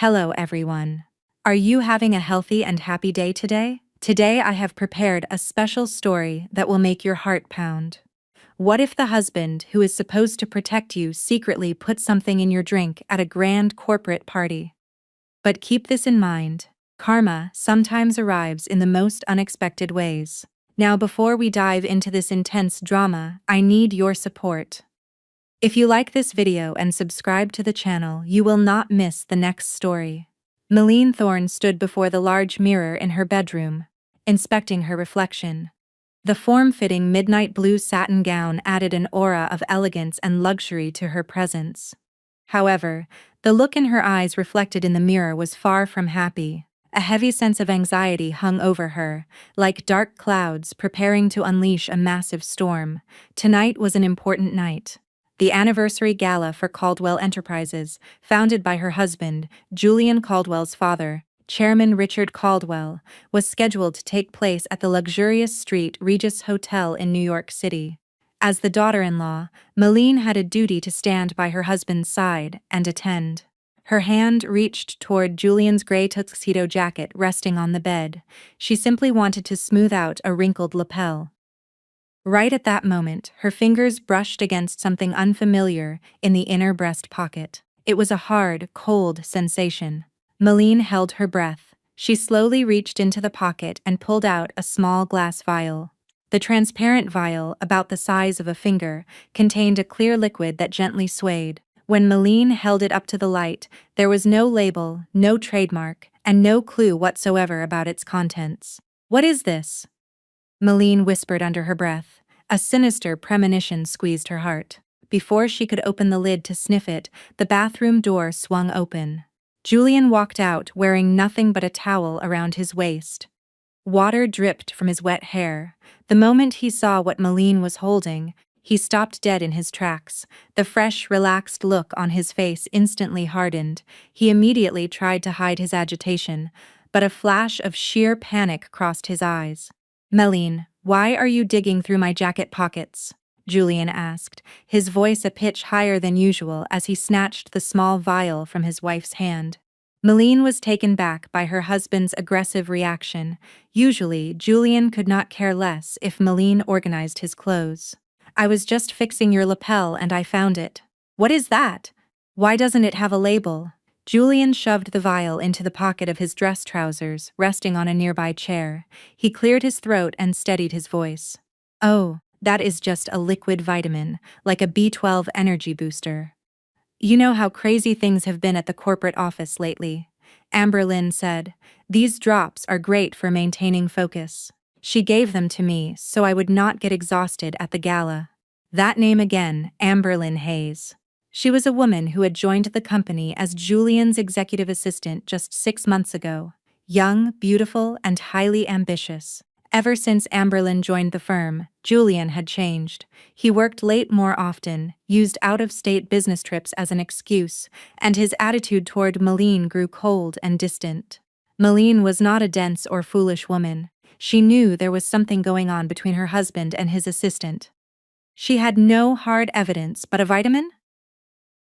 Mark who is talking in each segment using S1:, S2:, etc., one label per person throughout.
S1: Hello everyone. Are you having a healthy and happy day today? Today I have prepared a special story that will make your heart pound. What if the husband who is supposed to protect you secretly put something in your drink at a grand corporate party? But keep this in mind, karma sometimes arrives in the most unexpected ways. Now before we dive into this intense drama, I need your support. If you like this video and subscribe to the channel, you will not miss the next story. Mylene Thorne stood before the large mirror in her bedroom, inspecting her reflection. The form-fitting midnight blue satin gown added an aura of elegance and luxury to her presence. However, the look in her eyes reflected in the mirror was far from happy. A heavy sense of anxiety hung over her, like dark clouds preparing to unleash a massive storm. Tonight was an important night. The anniversary gala for Caldwell Enterprises, founded by her husband, Julian Caldwell's father, Chairman Richard Caldwell, was scheduled to take place at the luxurious St. Regis Hotel in New York City. As the daughter-in-law, Mylene had a duty to stand by her husband's side and attend. Her hand reached toward Julian's gray tuxedo jacket resting on the bed. She simply wanted to smooth out a wrinkled lapel. Right at that moment, her fingers brushed against something unfamiliar in the inner breast pocket. It was a hard, cold sensation. Mylene held her breath. She slowly reached into the pocket and pulled out a small glass vial. The transparent vial, about the size of a finger, contained a clear liquid that gently swayed. When Mylene held it up to the light, there was no label, no trademark, and no clue whatsoever about its contents. "What is this?" Mylene whispered under her breath. A sinister premonition squeezed her heart. Before she could open the lid to sniff it, the bathroom door swung open. Julian walked out wearing nothing but a towel around his waist. Water dripped from his wet hair. The moment he saw what Mylene was holding, he stopped dead in his tracks. The fresh, relaxed look on his face instantly hardened. He immediately tried to hide his agitation, but a flash of sheer panic crossed his eyes. "Mylene, why are you digging through my jacket pockets?" Julian asked, his voice a pitch higher than usual as he snatched the small vial from his wife's hand. Mylene was taken back by her husband's aggressive reaction. Usually, Julian could not care less if Mylene organized his clothes. "I was just fixing your lapel and I found it." "What is that? Why doesn't it have a label?" Julian shoved the vial into the pocket of his dress trousers, resting on a nearby chair. He cleared his throat and steadied his voice. "Oh, that is just a liquid vitamin, like a B12 energy booster. You know how crazy things have been at the corporate office lately," Amberlynn said. "These drops are great for maintaining focus. She gave them to me so I would not get exhausted at the gala." That name again, Amberlynn Hayes. She was a woman who had joined the company as Julian's executive assistant just 6 months ago. Young, beautiful, and highly ambitious. Ever since Amberlynn joined the firm, Julian had changed. He worked late more often, used out-of-state business trips as an excuse, and his attitude toward Mylene grew cold and distant. Mylene was not a dense or foolish woman. She knew there was something going on between her husband and his assistant. She had no hard evidence, but a vitamin?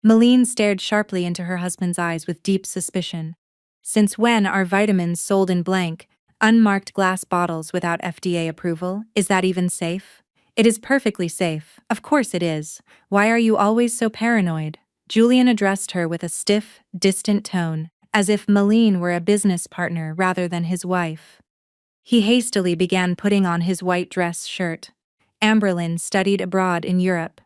S1: Mylene stared sharply into her husband's eyes with deep suspicion. "Since when are vitamins sold in blank, unmarked glass bottles without FDA approval? Is that even safe?" "It is perfectly safe. Of course it is. Why are you always so paranoid?" Julian addressed her with a stiff, distant tone, as if Mylene were a business partner rather than his wife. He hastily began putting on his white dress shirt. Amberlynn studied abroad in Europe.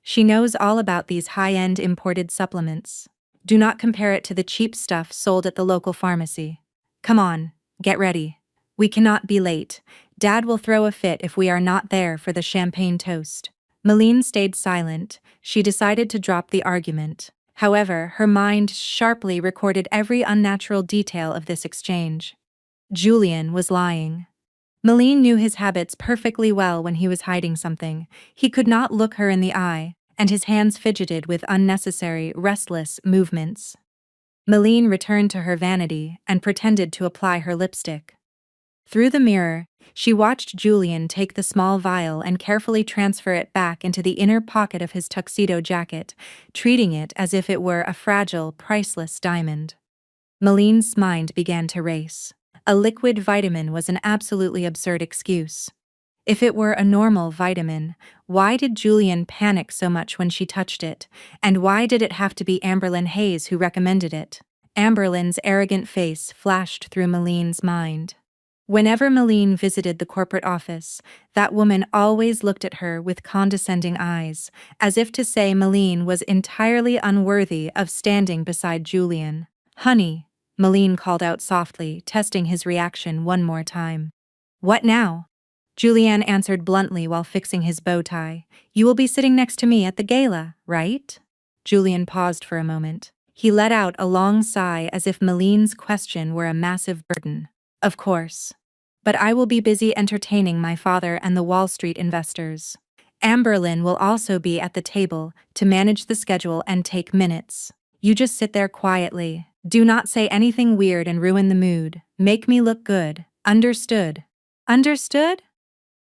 S1: She knows all about these high-end imported supplements. Do not compare it to the cheap stuff sold at the local pharmacy. Come on, get ready. We cannot be late. Dad will throw a fit if we are not there for the champagne toast. Mylene stayed silent. She decided to drop the argument. However, her mind sharply recorded every unnatural detail of this exchange. Julian was lying. Mylene knew his habits perfectly well when he was hiding something. He could not look her in the eye, and his hands fidgeted with unnecessary, restless movements. Mylene returned to her vanity and pretended to apply her lipstick. Through the mirror, she watched Julian take the small vial and carefully transfer it back into the inner pocket of his tuxedo jacket, treating it as if it were a fragile, priceless diamond. Maline's mind began to race. A liquid vitamin was an absolutely absurd excuse. If it were a normal vitamin, why did Julian panic so much when she touched it, and why did it have to be Amberlynn Hayes who recommended it? Amberlynn's arrogant face flashed through Maline's mind. Whenever Maline visited the corporate office, that woman always looked at her with condescending eyes, as if to say Maline was entirely unworthy of standing beside Julian. "Honey," Maline called out softly, testing his reaction one more time. "What now?" Julian answered bluntly while fixing his bow tie. "You will be sitting next to me at the gala, right?" Julian paused for a moment. He let out a long sigh as if Maline's question were a massive burden. "Of course. But I will be busy entertaining my father and the Wall Street investors. Amberlynn will also be at the table to manage the schedule and take minutes. You just sit there quietly. Do not say anything weird and ruin the mood. Make me look good. Understood?" "Understood?"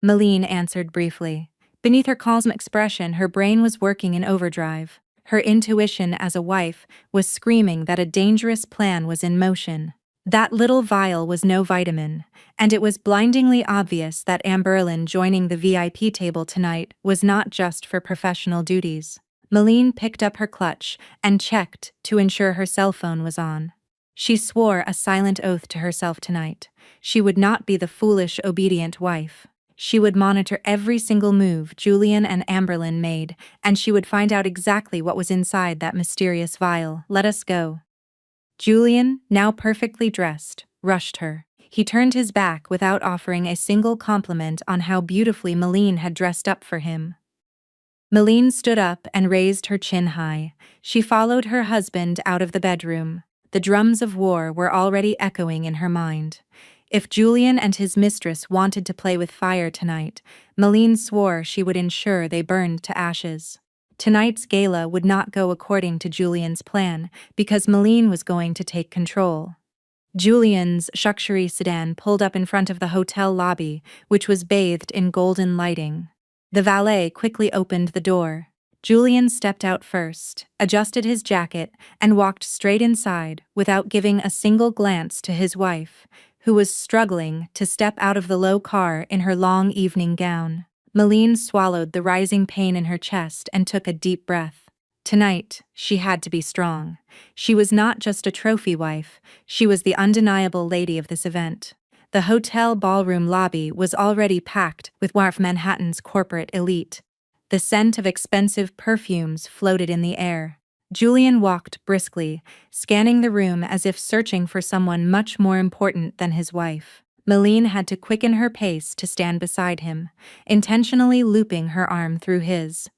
S1: Maline answered briefly. Beneath her calm expression, her brain was working in overdrive. Her intuition as a wife was screaming that a dangerous plan was in motion. That little vial was no vitamin, and it was blindingly obvious that Amberlynn joining the VIP table tonight was not just for professional duties. Maline picked up her clutch and checked to ensure her cell phone was on. She swore a silent oath to herself tonight. She would not be the foolish, obedient wife. She would monitor every single move Julian and Amberlynn made, and she would find out exactly what was inside that mysterious vial. "Let us go." Julian, now perfectly dressed, rushed her. He turned his back without offering a single compliment on how beautifully Maline had dressed up for him. Maline stood up and raised her chin high. She followed her husband out of the bedroom. The drums of war were already echoing in her mind. If Julian and his mistress wanted to play with fire tonight, Maline swore she would ensure they burned to ashes. Tonight's gala would not go according to Julian's plan, because Maline was going to take control. Julian's luxury sedan pulled up in front of the hotel lobby, which was bathed in golden lighting. The valet quickly opened the door. Julian stepped out first, adjusted his jacket, and walked straight inside without giving a single glance to his wife, who was struggling to step out of the low car in her long evening gown. Maline swallowed the rising pain in her chest and took a deep breath. Tonight, she had to be strong. She was not just a trophy wife, she was the undeniable lady of this event. The hotel ballroom lobby was already packed with one of Manhattan's corporate elite. The scent of expensive perfumes floated in the air. Julian walked briskly, scanning the room as if searching for someone much more important than his wife. Maline had to quicken her pace to stand beside him, intentionally looping her arm through his,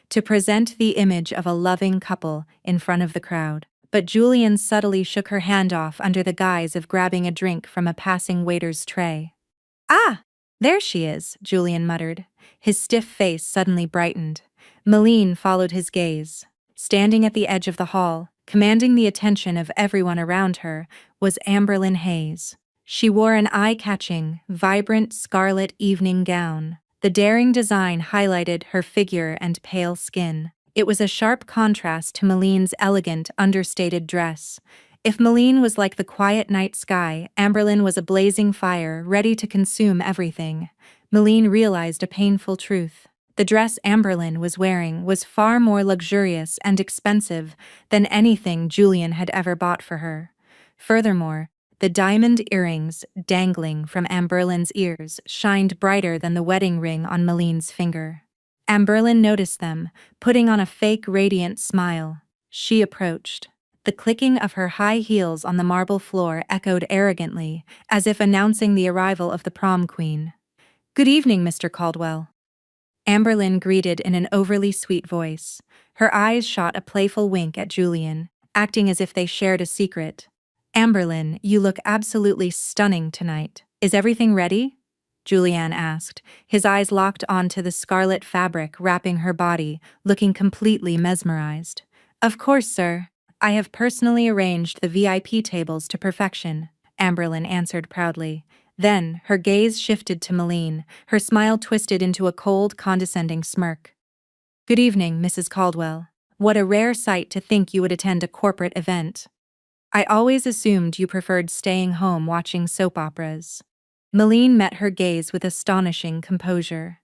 S1: to present the image of a loving couple in front of the crowd. But Julian subtly shook her hand off under the guise of grabbing a drink from a passing waiter's tray. "Ah, there she is," Julian muttered. His stiff face suddenly brightened. Maline followed his gaze. Standing at the edge of the hall, commanding the attention of everyone around her, was Amberlynn Hayes. She wore an eye-catching, vibrant scarlet evening gown. The daring design highlighted her figure and pale skin. It was a sharp contrast to Maline's elegant, understated dress. If Maline was like the quiet night sky, Amberlynn was a blazing fire, ready to consume everything. Maline realized a painful truth. The dress Amberlynn was wearing was far more luxurious and expensive than anything Julian had ever bought for her. Furthermore, the diamond earrings dangling from Amberlynn's ears shined brighter than the wedding ring on Maline's finger. Amberlynn noticed them, putting on a fake radiant smile. She approached. The clicking of her high heels on the marble floor echoed arrogantly, as if announcing the arrival of the prom queen. "Good evening, Mr. Caldwell." Amberlynn greeted in an overly sweet voice. Her eyes shot a playful wink at Julian, acting as if they shared a secret. "Amberlynn, you look absolutely stunning tonight. Is everything ready?" Julian asked, his eyes locked onto the scarlet fabric wrapping her body, looking completely mesmerized. "Of course, sir. I have personally arranged the VIP tables to perfection," Amberlynn answered proudly. Then, her gaze shifted to Maline, her smile twisted into a cold, condescending smirk. "Good evening, Mrs. Caldwell. What a rare sight to think you would attend a corporate event." I always assumed you preferred staying home watching soap operas. Malene met her gaze with astonishing composure.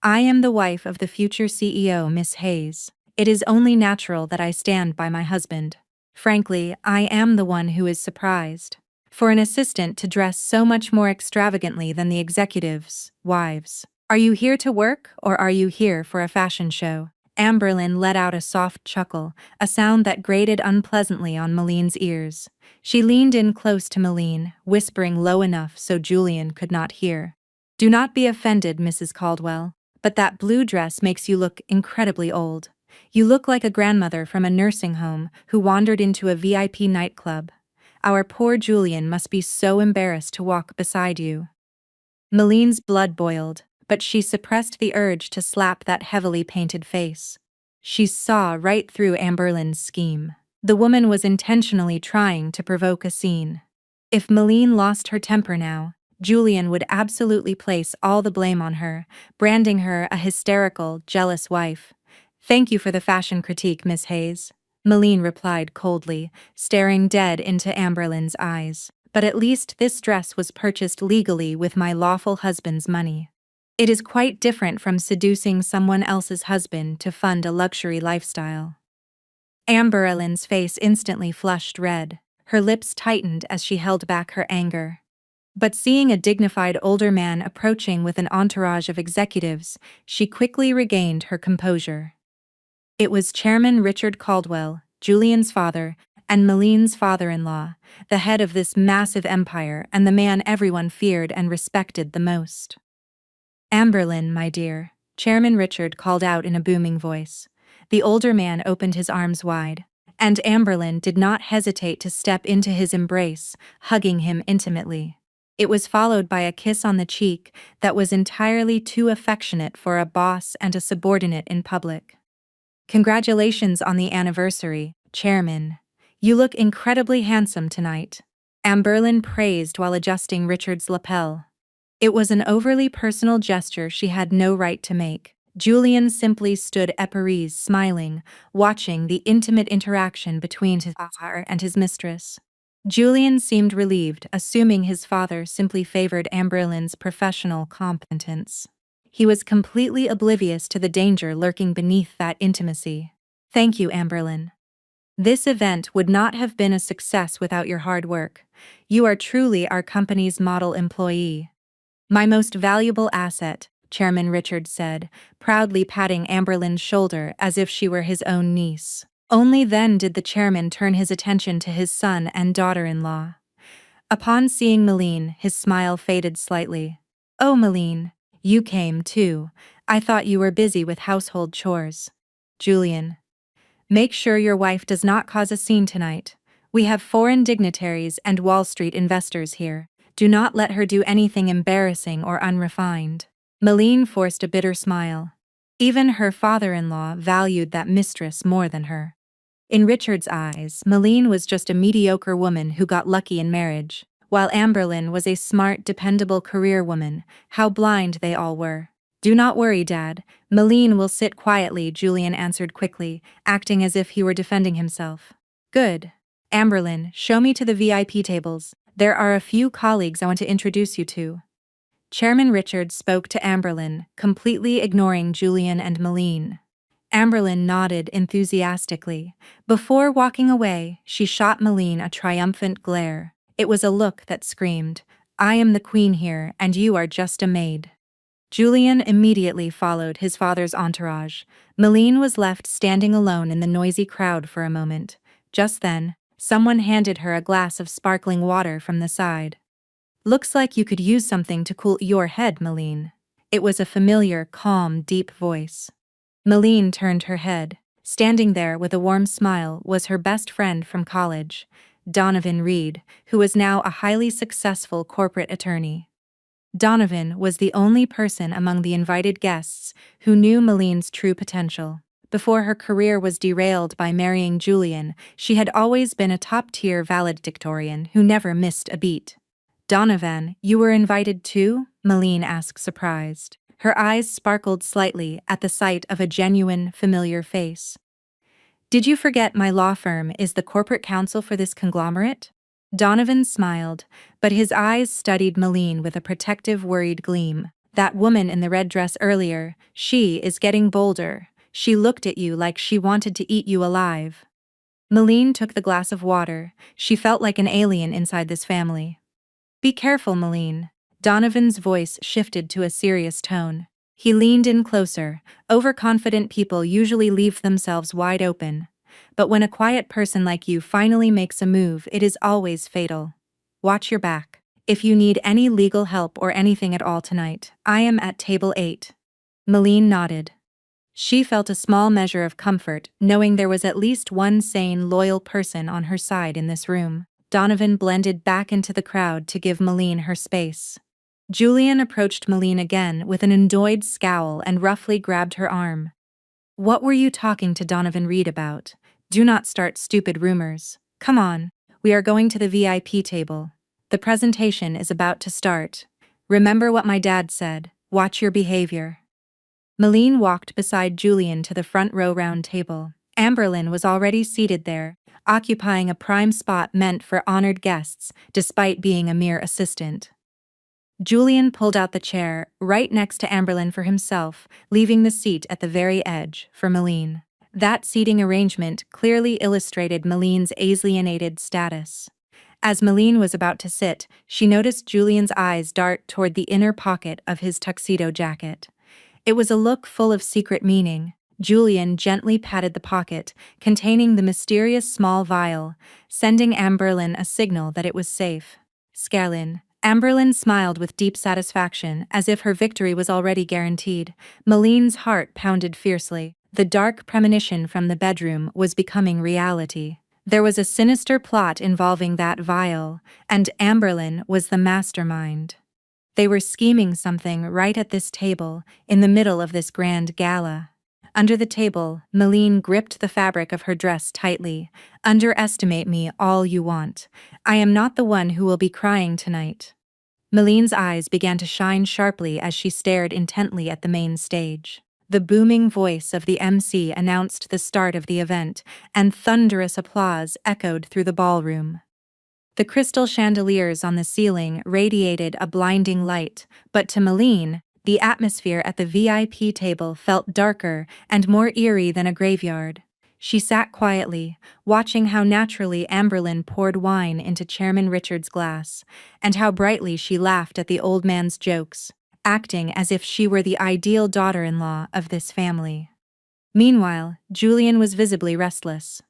S1: I am the wife of the future CEO, Miss Hayes. It is only natural that I stand by my husband. Frankly, I am the one who is surprised. For an assistant to dress so much more extravagantly than the executives' wives. Are you here to work, or are you here for a fashion show? Amberlynn let out a soft chuckle, a sound that grated unpleasantly on Malene's ears. She leaned in close to Malene, whispering low enough so Julian could not hear. Do not be offended, Mrs. Caldwell, but that blue dress makes you look incredibly old. You look like a grandmother from a nursing home who wandered into a VIP nightclub. Our poor Julian must be so embarrassed to walk beside you. Malene's blood boiled, but she suppressed the urge to slap that heavily painted face. She saw right through Amberlynn's scheme. The woman was intentionally trying to provoke a scene. If Malene lost her temper now, Julian would absolutely place all the blame on her, branding her a hysterical, jealous wife. Thank you for the fashion critique, Miss Hayes. Malene replied coldly, staring dead into Amberlynn's eyes. But at least this dress was purchased legally with my lawful husband's money. It is quite different from seducing someone else's husband to fund a luxury lifestyle. Amberlynn's face instantly flushed red. Her lips tightened as she held back her anger. But seeing a dignified older man approaching with an entourage of executives, she quickly regained her composure. It was Chairman Richard Caldwell, Julian's father, and Malene's father-in-law, the head of this massive empire and the man everyone feared and respected the most. Amberlynn, my dear, Chairman Richard called out in a booming voice. The older man opened his arms wide, and Amberlynn did not hesitate to step into his embrace, hugging him intimately. It was followed by a kiss on the cheek that was entirely too affectionate for a boss and a subordinate in public. Congratulations on the anniversary, Chairman. You look incredibly handsome tonight. Amberlynn praised while adjusting Richard's lapel. It was an overly personal gesture she had no right to make. Julian simply stood éperse, smiling, watching the intimate interaction between his father and his mistress. Julian seemed relieved, assuming his father simply favored Amberlynn's professional competence. He was completely oblivious to the danger lurking beneath that intimacy. Thank you, Amberlynn. This event would not have been a success without your hard work. You are truly our company's model employee. My most valuable asset, Chairman Richard said, proudly patting Amberlynn's shoulder as if she were his own niece. Only then did the chairman turn his attention to his son and daughter-in-law. Upon seeing Malene, his smile faded slightly. Oh, Malene, you came too. I thought you were busy with household chores. Julian. Make sure your wife does not cause a scene tonight. We have foreign dignitaries and Wall Street investors here. Do not let her do anything embarrassing or unrefined. Malene forced a bitter smile. Even her father-in-law valued that mistress more than her. In Richard's eyes, Malene was just a mediocre woman who got lucky in marriage, while Amberlynn was a smart, dependable career woman. How blind they all were. Do not worry, Dad. Malene will sit quietly, Julian answered quickly, acting as if he were defending himself. Good. Amberlynn, show me to the VIP tables. There are a few colleagues I want to introduce you to. Chairman Richard spoke to Amberlynn, completely ignoring Julian and Malene. Amberlynn nodded enthusiastically. Before walking away, she shot Malene a triumphant glare. It was a look that screamed, I am the queen here, and you are just a maid. Julian immediately followed his father's entourage. Malene was left standing alone in the noisy crowd for a moment. Just then, someone handed her a glass of sparkling water from the side. Looks like you could use something to cool your head, Malene. It was a familiar, calm, deep voice. Malene turned her head. Standing there with a warm smile was her best friend from college, Donovan Reed, who was now a highly successful corporate attorney. Donovan was the only person among the invited guests who knew Malene's true potential. Before her career was derailed by marrying Julian, she had always been a top-tier valedictorian who never missed a beat. Donovan, you were invited too? Malene asked, surprised. Her eyes sparkled slightly at the sight of a genuine, familiar face. Did you forget my law firm is the corporate counsel for this conglomerate? Donovan smiled, but his eyes studied Malene with a protective, worried gleam. That woman in the red dress earlier, she is getting bolder. She looked at you like she wanted to eat you alive. Malene took the glass of water. She felt like an alien inside this family. Be careful, Malene. Donovan's voice shifted to a serious tone. He leaned in closer. Overconfident people usually leave themselves wide open. But when a quiet person like you finally makes a move, it is always fatal. Watch your back. If you need any legal help or anything at all tonight, I am at table 8. Malene nodded. She felt a small measure of comfort, knowing there was at least one sane, loyal person on her side in this room. Donovan blended back into the crowd to give Malene her space. Julian approached Malene again with an annoyed scowl and roughly grabbed her arm. What were you talking to Donovan Reed about? Do not start stupid rumors. Come on, we are going to the VIP table. The presentation is about to start. Remember what my dad said, watch your behavior. Malene walked beside Julian to the front row round table. Amberlynn was already seated there, occupying a prime spot meant for honored guests, despite being a mere assistant. Julian pulled out the chair right next to Amberlynn for himself, leaving the seat at the very edge for Malene. That seating arrangement clearly illustrated Malene's alienated status. As Malene was about to sit, she noticed Julian's eyes dart toward the inner pocket of his tuxedo jacket. It was a look full of secret meaning. Julian gently patted the pocket, containing the mysterious small vial, sending Amberlynn a signal that it was safe. Scarlin. Amberlynn smiled with deep satisfaction, as if her victory was already guaranteed. Malene's heart pounded fiercely. The dark premonition from the bedroom was becoming reality. There was a sinister plot involving that vial, and Amberlynn was the mastermind. They were scheming something right at this table, in the middle of this grand gala. Under the table, Malene gripped the fabric of her dress tightly. Underestimate me all you want. I am not the one who will be crying tonight. Malene's eyes began to shine sharply as she stared intently at the main stage. The booming voice of the MC announced the start of the event, and thunderous applause echoed through the ballroom. The crystal chandeliers on the ceiling radiated a blinding light, but to Malene, the atmosphere at the VIP table felt darker and more eerie than a graveyard. She sat quietly, watching how naturally Amberlynn poured wine into Chairman Richard's glass, and how brightly she laughed at the old man's jokes, acting as if she were the ideal daughter-in-law of this family. Meanwhile, Julian was visibly restless.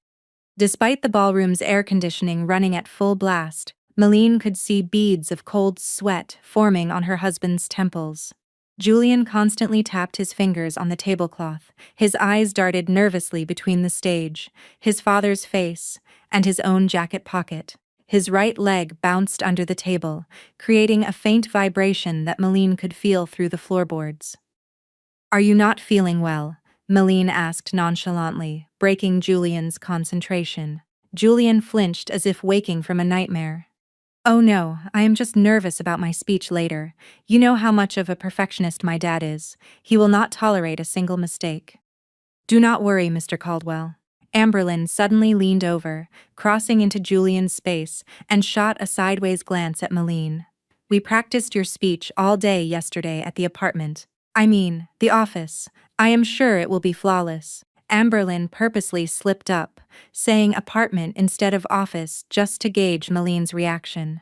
S1: Despite the ballroom's air conditioning running at full blast, Malene could see beads of cold sweat forming on her husband's temples. Julian constantly tapped his fingers on the tablecloth. His eyes darted nervously between the stage, his father's face, and his own jacket pocket. His right leg bounced under the table, creating a faint vibration that Malene could feel through the floorboards. Are you not feeling well? Malene asked nonchalantly, breaking Julian's concentration. Julian flinched as if waking from a nightmare. Oh no, I am just nervous about my speech later. You know how much of a perfectionist my dad is. He will not tolerate a single mistake. Do not worry, Mr. Caldwell. Amberlynn suddenly leaned over, crossing into Julian's space, and shot a sideways glance at Malene. We practiced your speech all day yesterday at the apartment. I mean, the office. I am sure it will be flawless. Amberlynn purposely slipped up, saying apartment instead of office just to gauge Malene's reaction.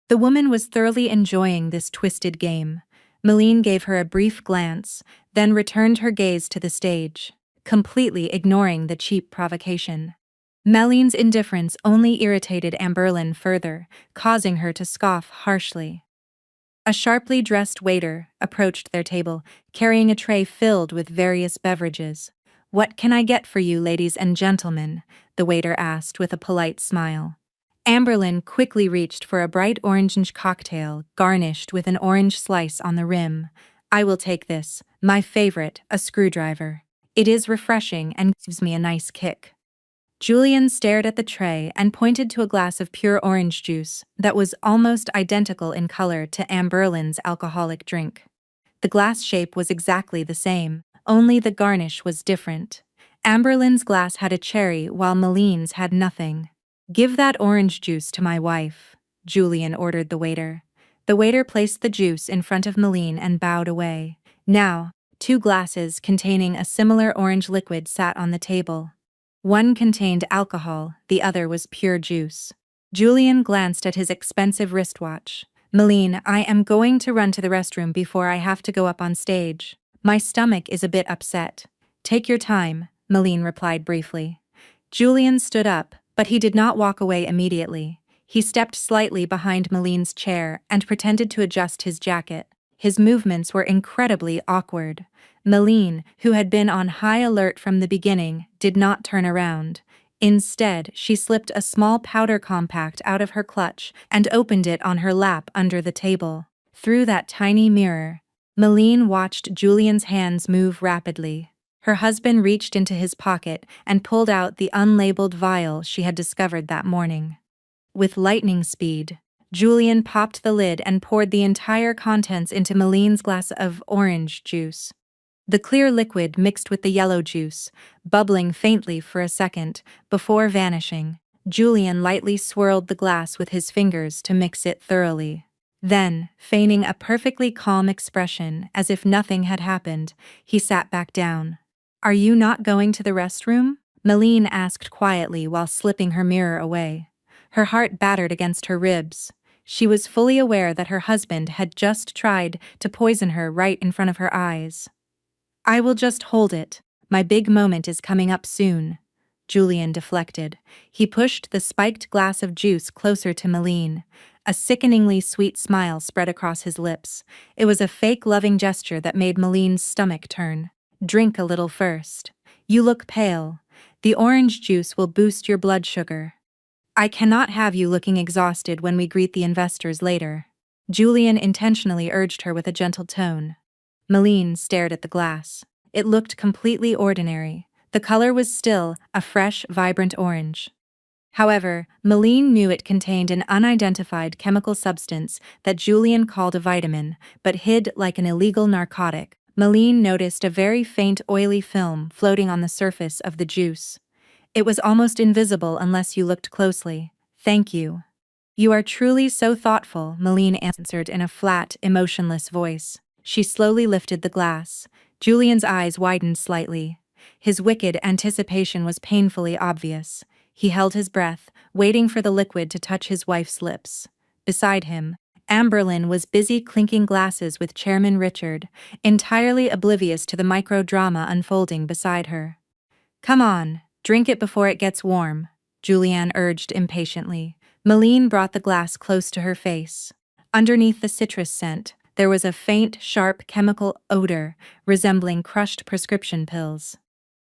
S1: The woman was thoroughly enjoying this twisted game. Malene gave her a brief glance, then returned her gaze to the stage, completely ignoring the cheap provocation. Malene's indifference only irritated Amberlynn further, causing her to scoff harshly. A sharply dressed waiter approached their table, carrying a tray filled with various beverages. What can I get for you, ladies and gentlemen? The waiter asked with a polite smile. Amberlynn quickly reached for a bright orange cocktail garnished with an orange slice on the rim. I will take this, my favorite, a screwdriver. It is refreshing and gives me a nice kick. Julian stared at the tray and pointed to a glass of pure orange juice that was almost identical in color to Amberlynn's alcoholic drink. The glass shape was exactly the same, only the garnish was different. Amberlin's glass had a cherry while Maline's had nothing. "Give that orange juice to my wife," Julian ordered the waiter. The waiter placed the juice in front of Maline and bowed away. Now, two glasses containing a similar orange liquid sat on the table. One contained alcohol, the other was pure juice. Julian glanced at his expensive wristwatch. "Maline, I am going to run to the restroom before I have to go up on stage. My stomach is a bit upset." "Take your time," Maline replied briefly. Julian stood up, but he did not walk away immediately. He stepped slightly behind Maline's chair and pretended to adjust his jacket. His movements were incredibly awkward. Maline, who had been on high alert from the beginning, did not turn around. Instead, she slipped a small powder compact out of her clutch and opened it on her lap under the table. Through that tiny mirror, Maline watched Julian's hands move rapidly. Her husband reached into his pocket and pulled out the unlabeled vial she had discovered that morning. With lightning speed, Julian popped the lid and poured the entire contents into Maline's glass of orange juice. The clear liquid mixed with the yellow juice, bubbling faintly for a second, before vanishing. Julian lightly swirled the glass with his fingers to mix it thoroughly. Then, feigning a perfectly calm expression as if nothing had happened, he sat back down. "Are you not going to the restroom?" Maline asked quietly while slipping her mirror away. Her heart battered against her ribs. She was fully aware that her husband had just tried to poison her right in front of her eyes. "I will just hold it. My big moment is coming up soon." Julian deflected. He pushed the spiked glass of juice closer to Maline. A sickeningly sweet smile spread across his lips. It was a fake loving gesture that made Maline's stomach turn. "Drink a little first. You look pale. The orange juice will boost your blood sugar. I cannot have you looking exhausted when we greet the investors later." Julian intentionally urged her with a gentle tone. Maline stared at the glass. It looked completely ordinary. The color was still a fresh, vibrant orange. However, Maline knew it contained an unidentified chemical substance that Julian called a vitamin, but hid like an illegal narcotic. Maline noticed a very faint oily film floating on the surface of the juice. It was almost invisible unless you looked closely. "Thank you." "You are truly so thoughtful," Maline answered in a flat, emotionless voice. She slowly lifted the glass. Julian's eyes widened slightly. His wicked anticipation was painfully obvious. He held his breath, waiting for the liquid to touch his wife's lips. Beside him, Amberlin was busy clinking glasses with Chairman Richard, entirely oblivious to the micro-drama unfolding beside her. "Come on, drink it before it gets warm," Julianne urged impatiently. Maline brought the glass close to her face. Underneath the citrus scent, there was a faint, sharp chemical odor resembling crushed prescription pills.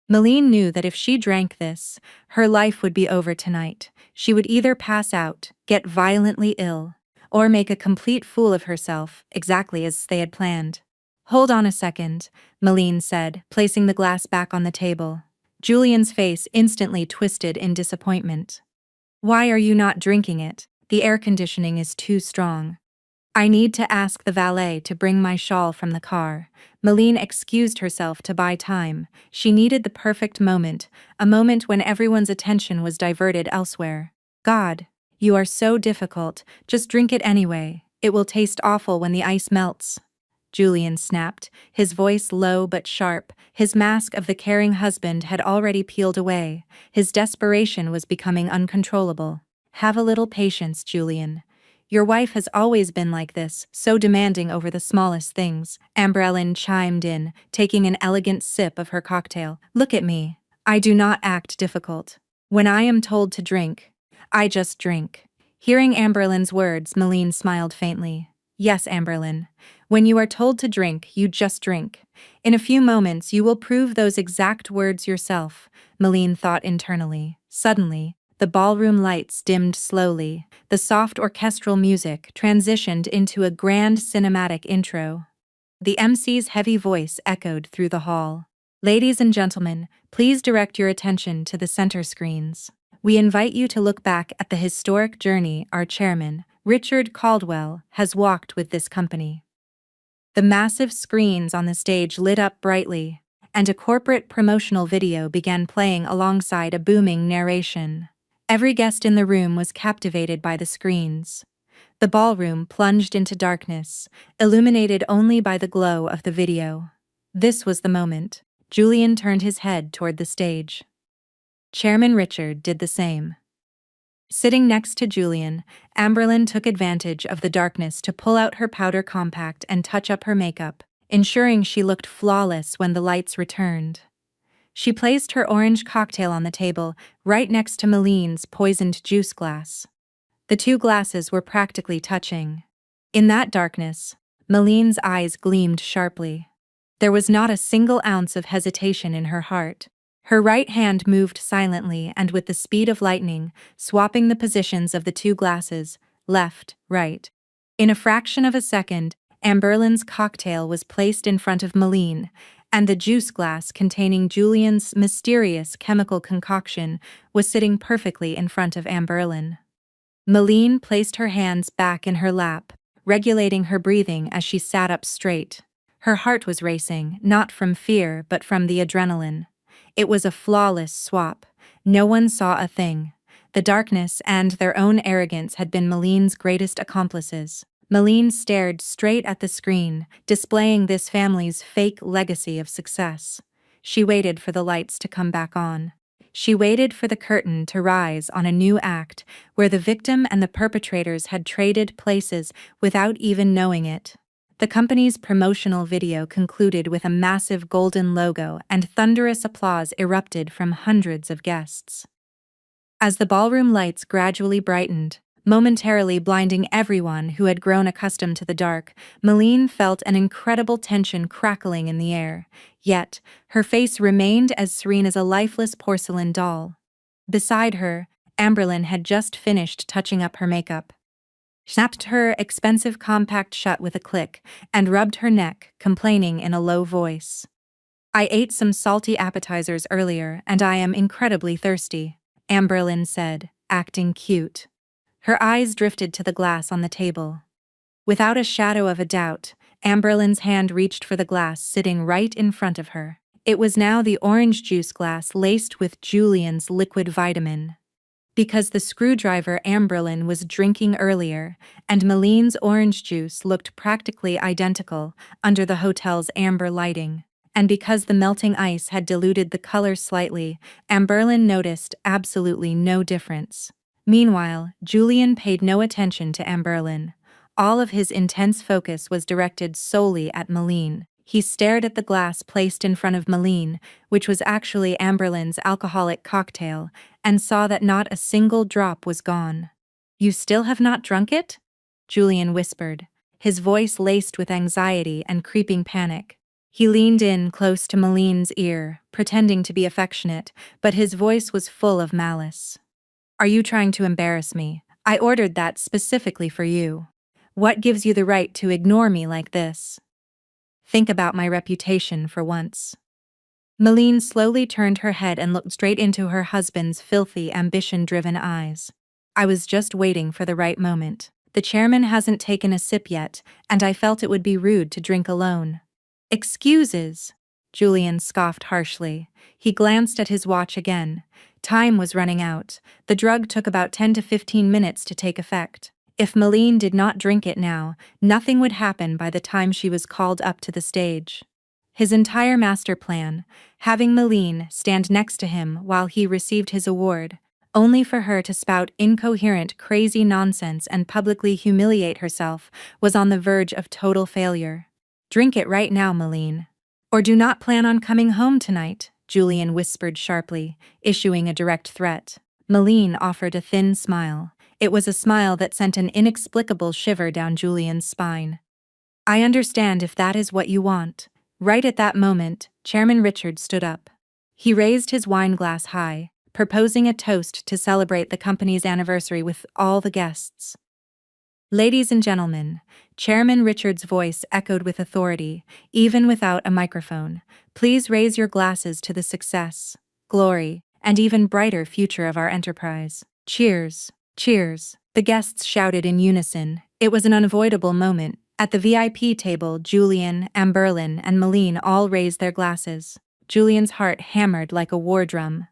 S1: Maline knew that if she drank this, her life would be over tonight. She would either pass out, get violently ill, or make a complete fool of herself, exactly as they had planned. "Hold on a second," Maline said, placing the glass back on the table. Julian's face instantly twisted in disappointment. "Why are you not drinking it? The air conditioning is too strong." "I need to ask the valet to bring my shawl from the car." Maline excused herself to buy time. She needed the perfect moment, a moment when everyone's attention was diverted elsewhere. "God, you are so difficult. Just drink it anyway. It will taste awful when the ice melts." Julian snapped, his voice low but sharp. His mask of the caring husband had already peeled away. His desperation was becoming uncontrollable. "Have a little patience, Julian. Your wife has always been like this, so demanding over the smallest things." Amberlin chimed in, taking an elegant sip of her cocktail. "Look at me. I do not act difficult. When I am told to drink, I just drink." Hearing Amberlin's words, Maline smiled faintly. "Yes, Amberlin. When you are told to drink, you just drink. In a few moments you will prove those exact words yourself," Maline thought internally. Suddenly, the ballroom lights dimmed slowly. The soft orchestral music transitioned into a grand cinematic intro. The MC's heavy voice echoed through the hall. "Ladies and gentlemen, please direct your attention to the center screens. We invite you to look back at the historic journey our chairman, Richard Caldwell, has walked with this company." The massive screens on the stage lit up brightly. and a corporate promotional video began playing alongside a booming narration. Every guest in the room was captivated by the screens. The ballroom plunged into darkness, illuminated only by the glow of the video. This was the moment. Julian turned his head toward the stage. Chairman Richard did the same. Sitting next to Julian, Amberlyn took advantage of the darkness to pull out her powder compact and touch up her makeup, ensuring she looked flawless when the lights returned. She placed her orange cocktail on the table, right next to Maline's poisoned juice glass. The two glasses were practically touching. In that darkness, Maline's eyes gleamed sharply. There was not a single ounce of hesitation in her heart. Her right hand moved silently and with the speed of lightning, swapping the positions of the two glasses, left, right. In a fraction of a second, Amberlyn's cocktail was placed in front of Maline, and the juice glass containing Julian's mysterious chemical concoction was sitting perfectly in front of Amberlyn. Maline placed her hands back in her lap, regulating her breathing as she sat up straight. Her heart was racing, not from fear but from the adrenaline. It was a flawless swap. No one saw a thing. The darkness and their own arrogance had been Maline's greatest accomplices. Maline stared straight at the screen, displaying this family's fake legacy of success. She waited for the lights to come back on. She waited for the curtain to rise on a new act where the victim and the perpetrators had traded places without even knowing it. The company's promotional video concluded with a massive golden logo and thunderous applause erupted from hundreds of guests. As the ballroom lights gradually brightened, momentarily blinding everyone who had grown accustomed to the dark, Maline felt an incredible tension crackling in the air, yet her face remained as serene as a lifeless porcelain doll. Beside her, Amberlyn had just finished touching up her makeup. Snapped her expensive compact shut with a click, and rubbed her neck, complaining in a low voice. "I ate some salty appetizers earlier, and I am incredibly thirsty," Amberlyn said, acting cute. Her eyes drifted to the glass on the table. Without a shadow of a doubt, Amberlyn's hand reached for the glass sitting right in front of her. It was now the orange juice glass laced with Julian's liquid vitamin. Because the screwdriver Amberlyn was drinking earlier, and Maline's orange juice looked practically identical under the hotel's amber lighting, and because the melting ice had diluted the color slightly, Amberlyn noticed absolutely no difference. Meanwhile, Julian paid no attention to Amberlyn. All of his intense focus was directed solely at Maline. He stared at the glass placed in front of Maline, which was actually Amberlyn's alcoholic cocktail, and saw that not a single drop was gone. "You still have not drunk it?" Julian whispered, his voice laced with anxiety and creeping panic. He leaned in close to Maline's ear, pretending to be affectionate, but his voice was full of malice. "Are you trying to embarrass me? I ordered that specifically for you. What gives you the right to ignore me like this? Think about my reputation for once." Maline slowly turned her head and looked straight into her husband's filthy, ambition-driven eyes. "I was just waiting for the right moment. The chairman hasn't taken a sip yet, and I felt it would be rude to drink alone." "Excuses," Julian scoffed harshly. He glanced at his watch again. Time was running out. The drug took about 10 to 15 minutes to take effect. If Maline did not drink it now, nothing would happen by the time she was called up to the stage. His entire master plan, having Maline stand next to him while he received his award, only for her to spout incoherent, crazy nonsense and publicly humiliate herself, was on the verge of total failure. "Drink it right now, Maline. Or do not plan on coming home tonight," Julian whispered sharply, issuing a direct threat. Maline offered a thin smile. It was a smile that sent an inexplicable shiver down Julian's spine. "I understand if that is what you want." Right at that moment, Chairman Richard stood up. He raised his wine glass high, proposing a toast to celebrate the company's anniversary with all the guests. "Ladies and gentlemen," Chairman Richard's voice echoed with authority, even without a microphone, "please raise your glasses to the success, glory, and even brighter future of our enterprise. Cheers! Cheers!" The guests shouted in unison. It was an unavoidable moment. At the VIP table, Julian, Amberlyn, and Maline all raised their glasses. Julian's heart hammered like a war drum.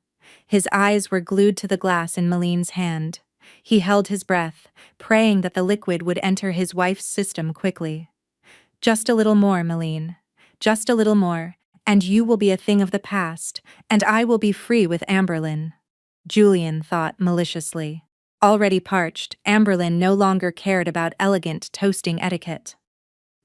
S1: His eyes were glued to the glass in Maline's hand. He held his breath, praying that the liquid would enter his wife's system quickly. Just a little more, Maline. Just a little more, and you will be a thing of the past, and I will be free with Amberlyn. Julian thought maliciously. Already parched, Amberlyn no longer cared about elegant toasting etiquette.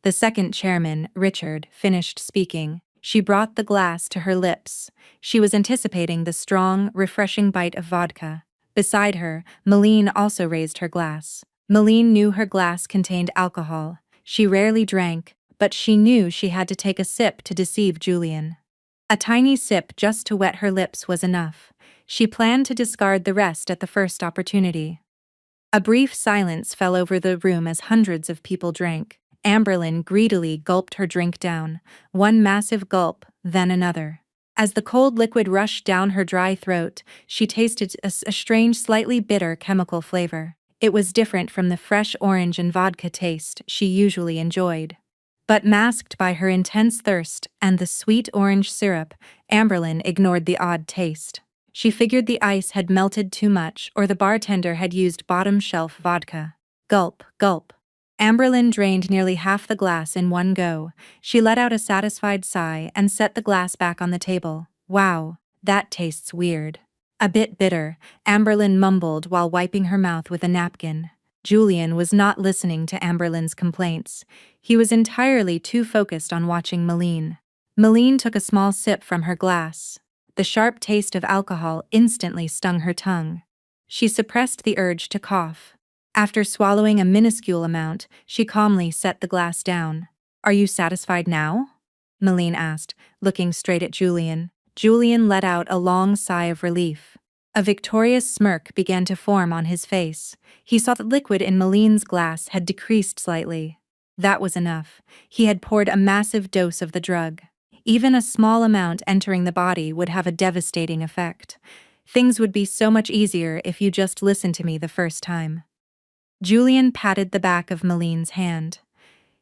S1: The second chairman, Richard, finished speaking. She brought the glass to her lips. She was anticipating the strong, refreshing bite of vodka. Beside her, Maline also raised her glass. Maline knew her glass contained alcohol. She rarely drank, but she knew she had to take a sip to deceive Julian. A tiny sip just to wet her lips was enough. She planned to discard the rest at the first opportunity. A brief silence fell over the room as hundreds of people drank. Amberlyn greedily gulped her drink down, one massive gulp, then another. As the cold liquid rushed down her dry throat, she tasted a strange, slightly bitter chemical flavor. It was different from the fresh orange and vodka taste she usually enjoyed. But masked by her intense thirst and the sweet orange syrup, Amberlyn ignored the odd taste. She figured the ice had melted too much or the bartender had used bottom-shelf vodka. Gulp, gulp. Amberlyn drained nearly half the glass in one go. She let out a satisfied sigh and set the glass back on the table. Wow, that tastes weird. A bit bitter, Amberlyn mumbled while wiping her mouth with a napkin. Julian was not listening to Amberlyn's complaints. He was entirely too focused on watching Maline. Maline took a small sip from her glass. The sharp taste of alcohol instantly stung her tongue. She suppressed the urge to cough. After swallowing a minuscule amount, she calmly set the glass down. "Are you satisfied now?" Maline asked, looking straight at Julian. Julian let out a long sigh of relief. A victorious smirk began to form on his face. He saw the liquid in Maline's glass had decreased slightly. That was enough. He had poured a massive dose of the drug. Even a small amount entering the body would have a devastating effect. Things would be so much easier if you just listened to me the first time. Julian patted the back of Maline's hand.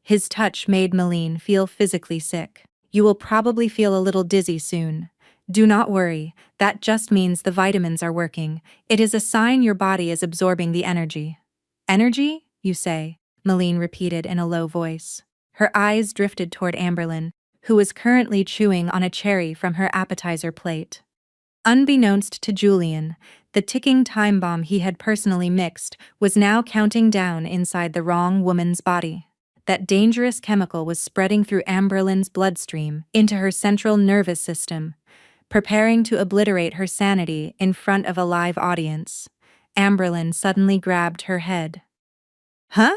S1: His touch made Maline feel physically sick. "You will probably feel a little dizzy soon. Do not worry, that just means the vitamins are working. It is a sign your body is absorbing the energy." "Energy, you say?" Maline repeated in a low voice. Her eyes drifted toward Amberlyn, who was currently chewing on a cherry from her appetizer plate. Unbeknownst to Julian, the ticking time bomb he had personally mixed was now counting down inside the wrong woman's body. That dangerous chemical was spreading through Amberlyn's bloodstream into her central nervous system, preparing to obliterate her sanity in front of a live audience. Amberlyn suddenly grabbed her head. "Huh?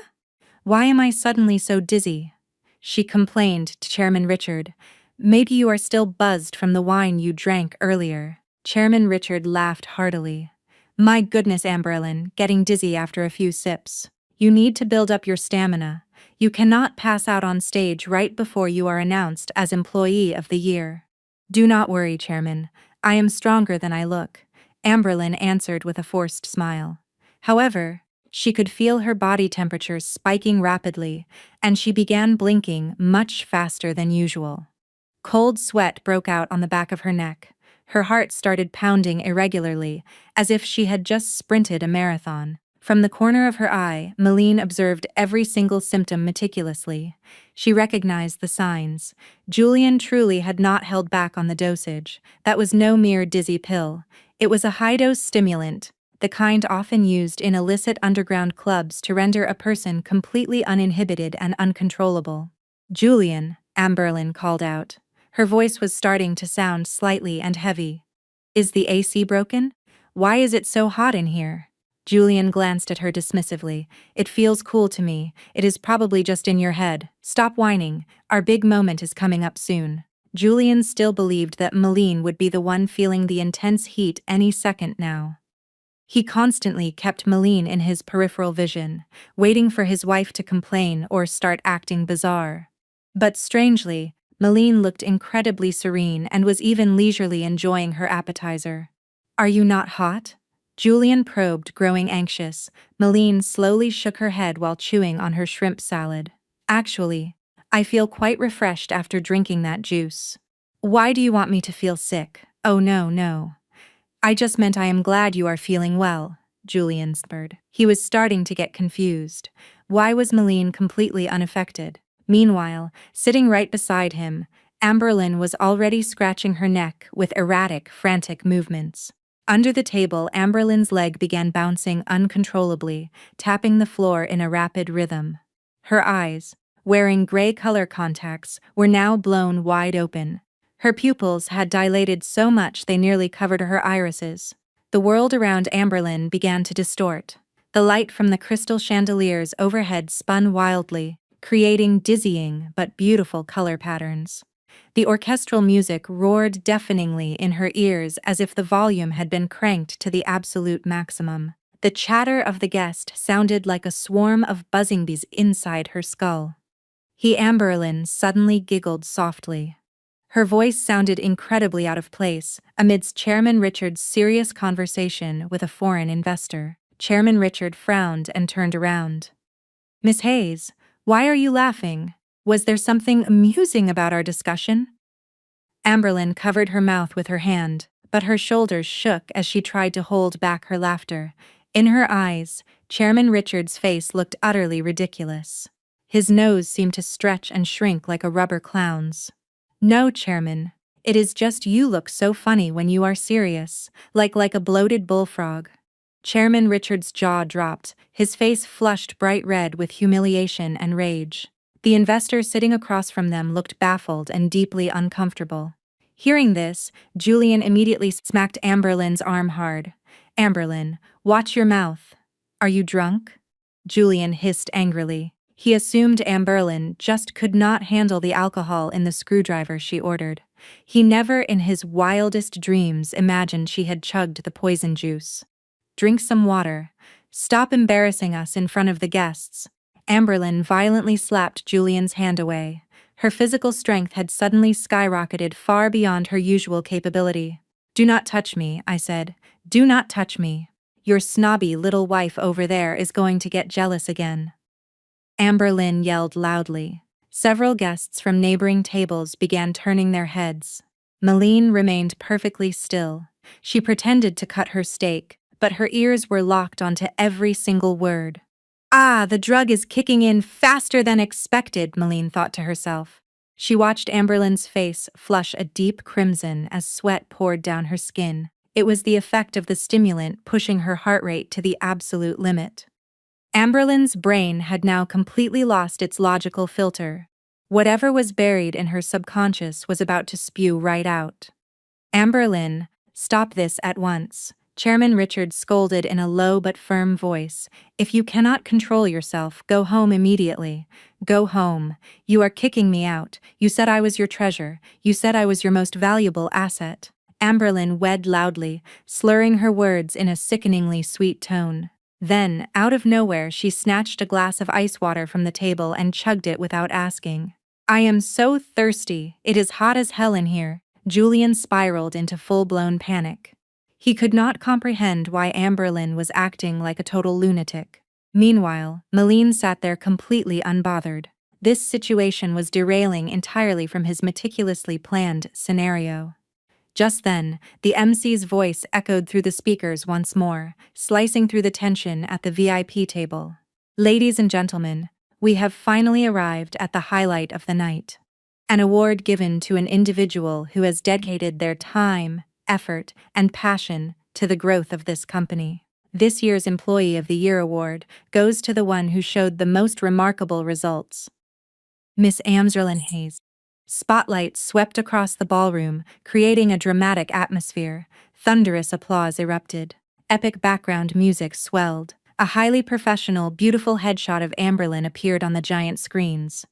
S1: Why am I suddenly so dizzy?" she complained to Chairman Richard. "Maybe you are still buzzed from the wine you drank earlier." Chairman Richard laughed heartily. "My goodness, Amberlyn, getting dizzy after a few sips. You need to build up your stamina. You cannot pass out on stage right before you are announced as Employee of the Year." "Do not worry, Chairman. I am stronger than I look," Amberlyn answered with a forced smile. However, she could feel her body temperature spiking rapidly, and she began blinking much faster than usual. Cold sweat broke out on the back of her neck. Her heart started pounding irregularly, as if she had just sprinted a marathon. From the corner of her eye, Maline observed every single symptom meticulously. She recognized the signs. Julian truly had not held back on the dosage. That was no mere dizzy pill. It was a high-dose stimulant, the kind often used in illicit underground clubs to render a person completely uninhibited and uncontrollable. "Julian," Amberlyn called out. Her voice was starting to sound slightly and heavy. "Is the AC broken? Why is it so hot in here?" Julian glanced at her dismissively. "It feels cool to me. It is probably just in your head. Stop whining. Our big moment is coming up soon." Julian still believed that Maline would be the one feeling the intense heat any second now. He constantly kept Maline in his peripheral vision, waiting for his wife to complain or start acting bizarre. But strangely, Maline looked incredibly serene and was even leisurely enjoying her appetizer. "Are you not hot?" Julian probed, growing anxious. Maline slowly shook her head while chewing on her shrimp salad. "Actually, I feel quite refreshed after drinking that juice." Why do you want me to feel sick? Oh no, no. I just meant I am glad you are feeling well, Julian spurred. He was starting to get confused. Why was Malene completely unaffected? Meanwhile, sitting right beside him, Amberlyn was already scratching her neck with erratic, frantic movements. Under the table, Amberlyn's leg began bouncing uncontrollably, tapping the floor in a rapid rhythm. Her eyes, wearing gray color contacts, were now blown wide open. Her pupils had dilated so much they nearly covered her irises. The world around Amberlyn began to distort. The light from the crystal chandeliers overhead spun wildly, creating dizzying but beautiful color patterns. The orchestral music roared deafeningly in her ears as if the volume had been cranked to the absolute maximum. The chatter of the guest sounded like a swarm of buzzing bees inside her skull. Amberlyn suddenly giggled softly. Her voice sounded incredibly out of place amidst Chairman Richard's serious conversation with a foreign investor. Chairman Richard frowned and turned around. Miss Hayes, why are you laughing? Was there something amusing about our discussion? Amberlyn covered her mouth with her hand, but her shoulders shook as she tried to hold back her laughter. In her eyes, Chairman Richard's face looked utterly ridiculous. His nose seemed to stretch and shrink like a rubber clown's. No, Chairman. It is just you look so funny when you are serious, like a bloated bullfrog. Chairman Richard's jaw dropped, his face flushed bright red with humiliation and rage. The investor sitting across from them looked baffled and deeply uncomfortable. Hearing this, Julian immediately smacked Amberlyn's arm hard. Amberlyn, watch your mouth. Are you drunk? Julian hissed angrily. He assumed Amberlyn just could not handle the alcohol in the screwdriver she ordered. He never in his wildest dreams imagined she had chugged the poison juice. Drink some water. Stop embarrassing us in front of the guests. Amberlyn violently slapped Julian's hand away. Her physical strength had suddenly skyrocketed far beyond her usual capability. Do not touch me, I said. Do not touch me. Your snobby little wife over there is going to get jealous again. Amberlyn yelled loudly. Several guests from neighboring tables began turning their heads. Malene remained perfectly still. She pretended to cut her steak, but her ears were locked onto every single word. Ah, the drug is kicking in faster than expected, Malene thought to herself. She watched Amberlyn's face flush a deep crimson as sweat poured down her skin. It was the effect of the stimulant pushing her heart rate to the absolute limit. Amberlyn's brain had now completely lost its logical filter. Whatever was buried in her subconscious was about to spew right out. Amberlyn, stop this at once. Chairman Richard scolded in a low but firm voice. If you cannot control yourself, go home immediately. Go home. You are kicking me out. You said I was your treasure. You said I was your most valuable asset. Amberlyn wed loudly, slurring her words in a sickeningly sweet tone. Then, out of nowhere, she snatched a glass of ice water from the table and chugged it without asking. I am so thirsty. It is hot as hell in here. Julian spiraled into full-blown panic. He could not comprehend why Amberlyn was acting like a total lunatic. Meanwhile, Malene sat there completely unbothered. This situation was derailing entirely from his meticulously planned scenario. Just then, the MC's voice echoed through the speakers once more, slicing through the tension at the VIP table. Ladies and gentlemen, we have finally arrived at the highlight of the night. An award given to an individual who has dedicated their time, effort, and passion to the growth of this company. This year's Employee of the Year award goes to the one who showed the most remarkable results. Miss Amberlyn Hayes. Spotlights swept across the ballroom, creating a dramatic atmosphere. Thunderous applause erupted. Epic background music swelled. A highly professional, beautiful headshot of Amberlyn appeared on the giant screens.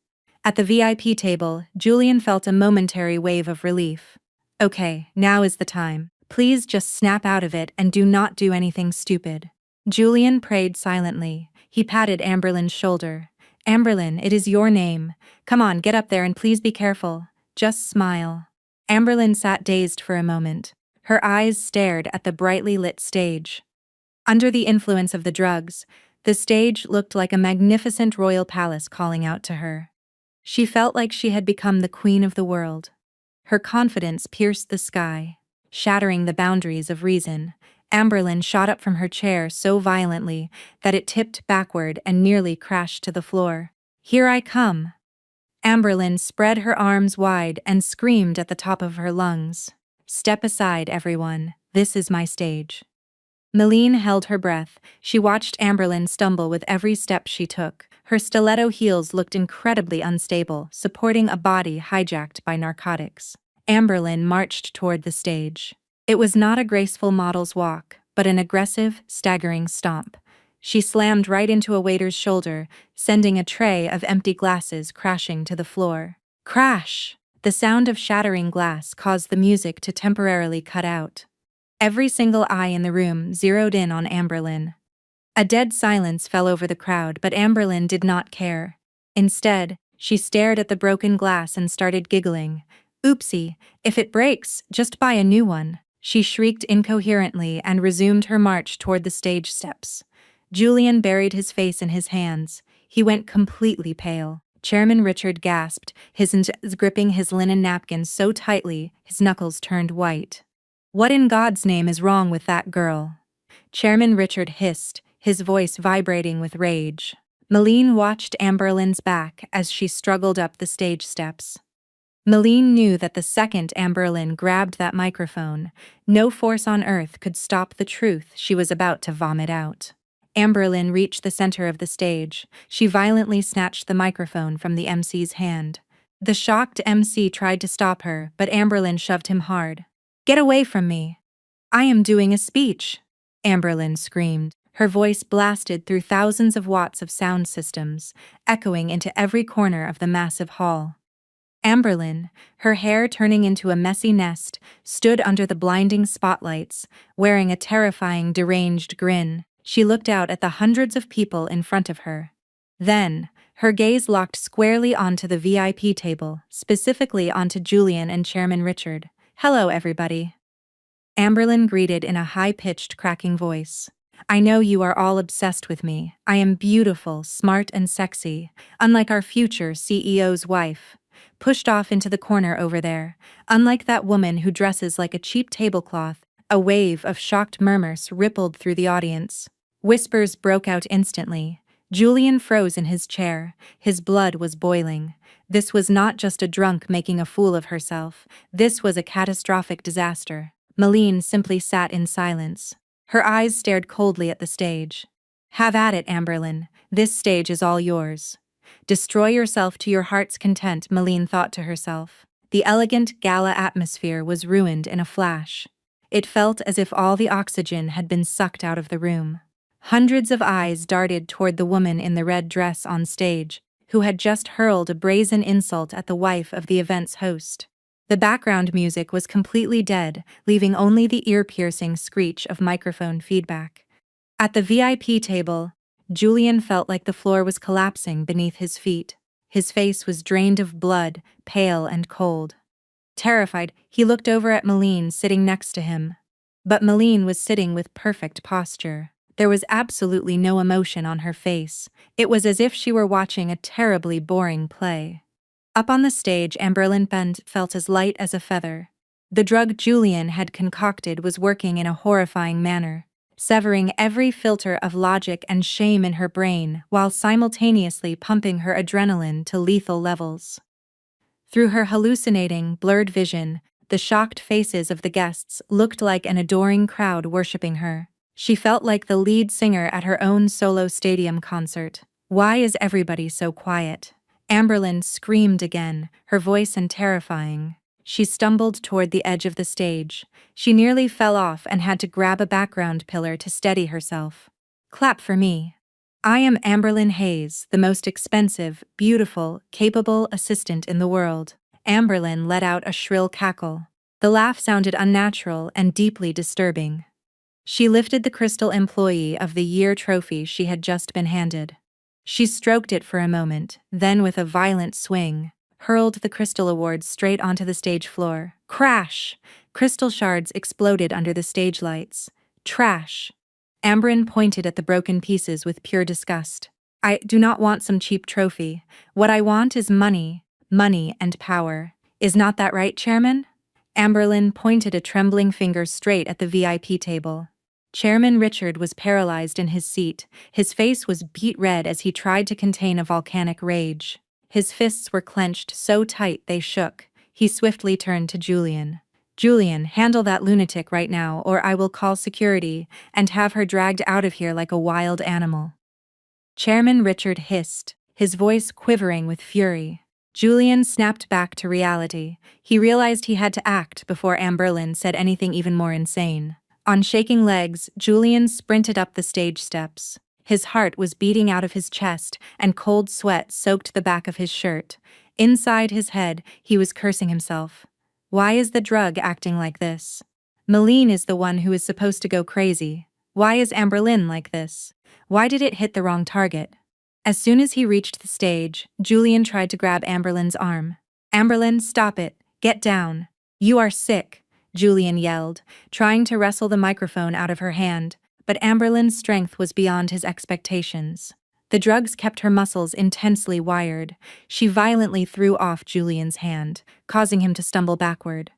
S1: At the VIP table, Julian felt a momentary wave of relief. Okay, now is the time. Please just snap out of it and do not do anything stupid. Julian prayed silently. He patted Amberlyn's shoulder. Amberlyn, it is your name. Come on, get up there and please be careful. Just smile. Amberlyn sat dazed for a moment. Her eyes stared at the brightly lit stage. Under the influence of the drugs, the stage looked like a magnificent royal palace calling out to her. She felt like she had become the queen of the world. Her confidence pierced the sky, shattering the boundaries of reason. Amberlyn shot up from her chair so violently that it tipped backward and nearly crashed to the floor. "Here I come!" Amberlyn spread her arms wide and screamed at the top of her lungs. "Step aside, everyone. This is my stage." Meline held her breath. She watched Amberlyn stumble with every step she took. Her stiletto heels looked incredibly unstable, supporting a body hijacked by narcotics. Amberlyn marched toward the stage. It was not a graceful model's walk, but an aggressive, staggering stomp. She slammed right into a waiter's shoulder, sending a tray of empty glasses crashing to the floor. Crash! The sound of shattering glass caused the music to temporarily cut out. Every single eye in the room zeroed in on Amberlyn. A dead silence fell over the crowd, but Amberlyn did not care. Instead, she stared at the broken glass and started giggling. "Oopsie, if it breaks, just buy a new one," she shrieked incoherently and resumed her march toward the stage steps. Julian buried his face in his hands. He went completely pale. Chairman Richard gasped, his hands gripping his linen napkin so tightly his knuckles turned white. "What in God's name is wrong with that girl?" Chairman Richard hissed, his voice vibrating with rage. Meline watched Amberlyn's back as she struggled up the stage steps. Meline knew that the second Amberlyn grabbed that microphone, no force on earth could stop the truth she was about to vomit out. Amberlyn reached the center of the stage. She violently snatched the microphone from the MC's hand. The shocked MC tried to stop her, but Amberlyn shoved him hard. "Get away from me! I am doing a speech!" Amberlyn screamed. Her voice blasted through thousands of watts of sound systems, echoing into every corner of the massive hall. Amberlyn, her hair turning into a messy nest, stood under the blinding spotlights, wearing a terrifying, deranged grin. She looked out at the hundreds of people in front of her. Then, her gaze locked squarely onto the VIP table, specifically onto Julian and Chairman Richard. "Hello, everybody," Amberlyn greeted in a high-pitched, cracking voice. "I know you are all obsessed with me. I am beautiful, smart, and sexy, unlike our future CEO's wife, pushed off into the corner over there. Unlike that woman who dresses like a cheap tablecloth." A wave of shocked murmurs rippled through the audience. Whispers broke out instantly. Julian froze in his chair. His blood was boiling. This was not just a drunk making a fool of herself. This was a catastrophic disaster. Meline simply sat in silence. Her eyes stared coldly at the stage. "Have at it, Amberlyn. This stage is all yours. Destroy yourself to your heart's content," Meline thought to herself. The elegant gala atmosphere was ruined in a flash. It felt as if all the oxygen had been sucked out of the room. Hundreds of eyes darted toward the woman in the red dress on stage, who had just hurled a brazen insult at the wife of the event's host. The background music was completely dead, leaving only the ear-piercing screech of microphone feedback. At the VIP table, Julian felt like the floor was collapsing beneath his feet. His face was drained of blood, pale and cold. Terrified, he looked over at Meline sitting next to him. But Meline was sitting with perfect posture. There was absolutely no emotion on her face. It was as if she were watching a terribly boring play. Up on the stage, Amberlyn felt as light as a feather. The drug Julian had concocted was working in a horrifying manner, severing every filter of logic and shame in her brain while simultaneously pumping her adrenaline to lethal levels. Through her hallucinating, blurred vision, the shocked faces of the guests looked like an adoring crowd worshipping her. She felt like the lead singer at her own solo stadium concert. "Why is everybody so quiet?" Amberlyn screamed again, her voice terrifying. She stumbled toward the edge of the stage. She nearly fell off and had to grab a background pillar to steady herself. "Clap for me. I am Amberlyn Hayes, the most expensive, beautiful, capable assistant in the world." Amberlyn let out a shrill cackle. The laugh sounded unnatural and deeply disturbing. She lifted the Crystal Employee of the Year trophy she had just been handed. She stroked it for a moment, then with a violent swing, hurled the Crystal Award straight onto the stage floor. Crash! Crystal shards exploded under the stage lights. "Trash!" Amberlyn pointed at the broken pieces with pure disgust. "I do not want some cheap trophy. What I want is money, money and power. Is not that right, Chairman? Amberlin pointed a trembling finger straight at the VIP table. Chairman Richard was paralyzed in his seat. His face was beet red as he tried to contain a volcanic rage. His fists were clenched so tight they shook. He swiftly turned to Julian. Julian, handle that lunatic right now, or I will call security and have her dragged out of here like a wild animal. Chairman Richard hissed, his voice quivering with fury. Julian snapped back to reality. He realized he had to act before Amberlin said anything even more insane. On shaking legs, Julian sprinted up the stage steps. His heart was beating out of his chest, and cold sweat soaked the back of his shirt. Inside his head, he was cursing himself. Why is the drug acting like this? Malene is the one who is supposed to go crazy. Why is Amberlin like this? Why did it hit the wrong target? As soon as he reached the stage, Julian tried to grab Amberlin's arm. Amberlin, stop it. Get down. You are sick, Julian yelled, trying to wrestle the microphone out of her hand, but Amberlin's strength was beyond his expectations. The drugs kept her muscles intensely wired. She violently threw off Julian's hand, causing him to stumble backward.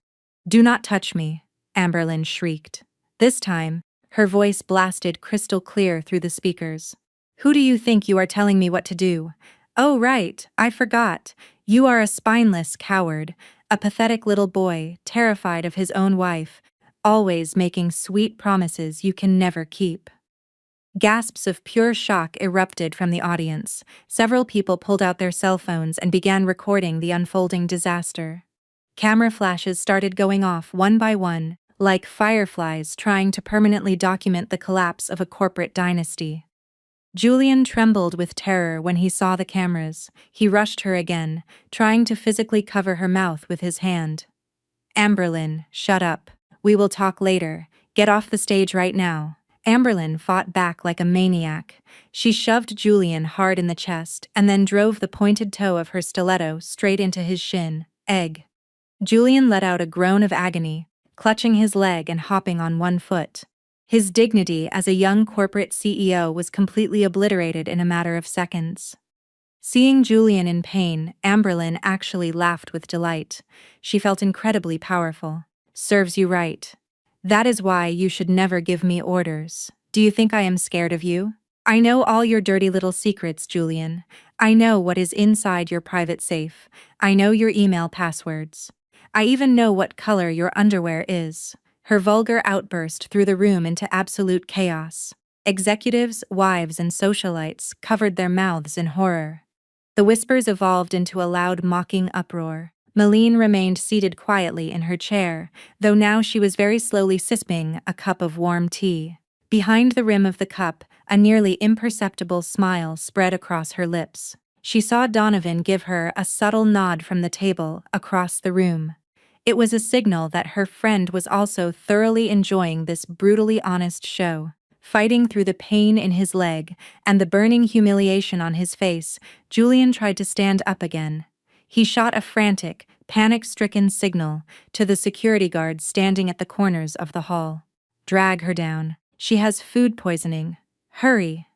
S1: Do not touch me, Amberlin shrieked. This time, her voice blasted crystal clear through the speakers. Who do you think you are telling me what to do? Oh, right, I forgot. You are a spineless coward, a pathetic little boy, terrified of his own wife, always making sweet promises you can never keep. Gasps of pure shock erupted from the audience. Several people pulled out their cell phones and began recording the unfolding disaster. Camera flashes started going off one by one, like fireflies trying to permanently document the collapse of a corporate dynasty. Julian trembled with terror when he saw the cameras. He rushed her again, trying to physically cover her mouth with his hand. Amberlin, shut up. We will talk later. Get off the stage right now. Amberlin fought back like a maniac. She shoved Julian hard in the chest and then drove the pointed toe of her stiletto straight into his shin. Egg. Julian let out a groan of agony, clutching his leg and hopping on one foot. His dignity as a young corporate CEO was completely obliterated in a matter of seconds. Seeing Julian in pain, Amberlin actually laughed with delight. She felt incredibly powerful. Serves you right. That is why you should never give me orders. Do you think I am scared of you? I know all your dirty little secrets, Julian. I know what is inside your private safe. I know your email passwords. I even know what color your underwear is. Her vulgar outburst threw the room into absolute chaos. Executives, wives, and socialites covered their mouths in horror. The whispers evolved into a loud mocking uproar. Malene remained seated quietly in her chair, though now she was very slowly sipping a cup of warm tea. Behind the rim of the cup, a nearly imperceptible smile spread across her lips. She saw Donovan give her a subtle nod from the table across the room. It was a signal that her friend was also thoroughly enjoying this brutally honest show. Fighting through the pain in his leg and the burning humiliation on his face, Julian tried to stand up again. He shot a frantic, panic-stricken signal to the security guards standing at the corners of the hall. Drag her down. She has food poisoning. Hurry.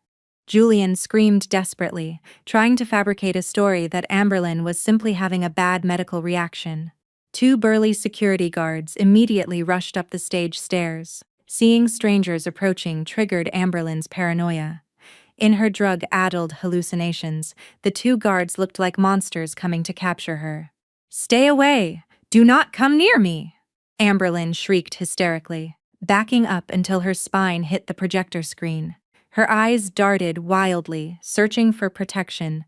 S1: Julian screamed desperately, trying to fabricate a story that Amberlin was simply having a bad medical reaction. Two burly security guards immediately rushed up the stage stairs. Seeing strangers approaching triggered Amberlin's paranoia. In her drug-addled hallucinations, the two guards looked like monsters coming to capture her. Stay away! Do not come near me! Amberlin shrieked hysterically, backing up until her spine hit the projector screen. Her eyes darted wildly, searching for protection,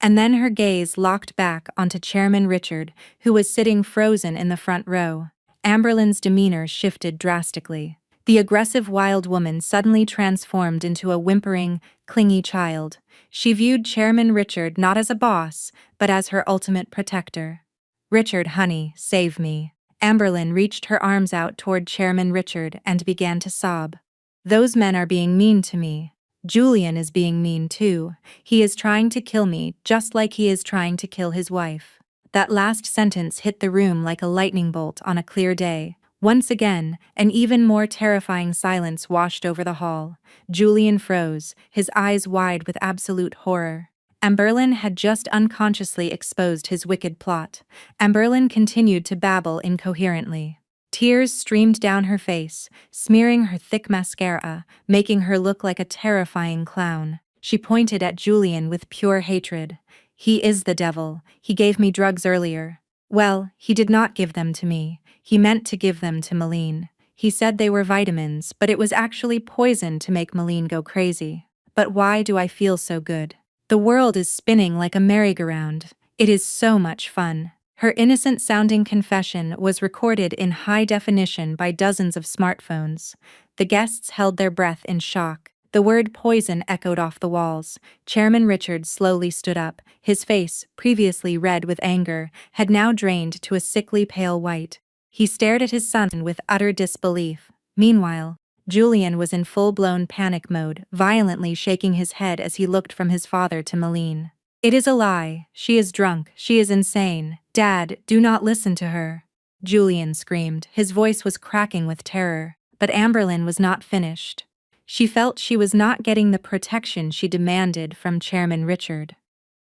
S1: and then her gaze locked back onto Chairman Richard, who was sitting frozen in the front row. Amberlin's demeanor shifted drastically. The aggressive wild woman suddenly transformed into a whimpering, clingy child. She viewed Chairman Richard not as a boss, but as her ultimate protector. Richard, honey, save me. Amberlin reached her arms out toward Chairman Richard and began to sob. Those men are being mean to me. Julian is being mean too. He is trying to kill me just like he is trying to kill his wife. That last sentence hit the room like a lightning bolt on a clear day. Once again, an even more terrifying silence washed over the hall. Julian froze, his eyes wide with absolute horror. Amberlin had just unconsciously exposed his wicked plot. Amberlin continued to babble incoherently. Tears streamed down her face, smearing her thick mascara, making her look like a terrifying clown. She pointed at Julian with pure hatred. He is the devil. He gave me drugs earlier. Well, he did not give them to me. He meant to give them to Malene. He said they were vitamins, but it was actually poison to make Malene go crazy. But why do I feel so good? The world is spinning like a merry-go-round. It is so much fun. Her innocent-sounding confession was recorded in high definition by dozens of smartphones. The guests held their breath in shock. The word poison echoed off the walls. Chairman Richard slowly stood up. His face, previously red with anger, had now drained to a sickly pale white. He stared at his son with utter disbelief. Meanwhile, Julian was in full-blown panic mode, violently shaking his head as he looked from his father to Malene. It is a lie. She is drunk. She is insane. Dad, do not listen to her. Julian screamed. His voice was cracking with terror. But Amberlin was not finished. She felt she was not getting the protection she demanded from Chairman Richard.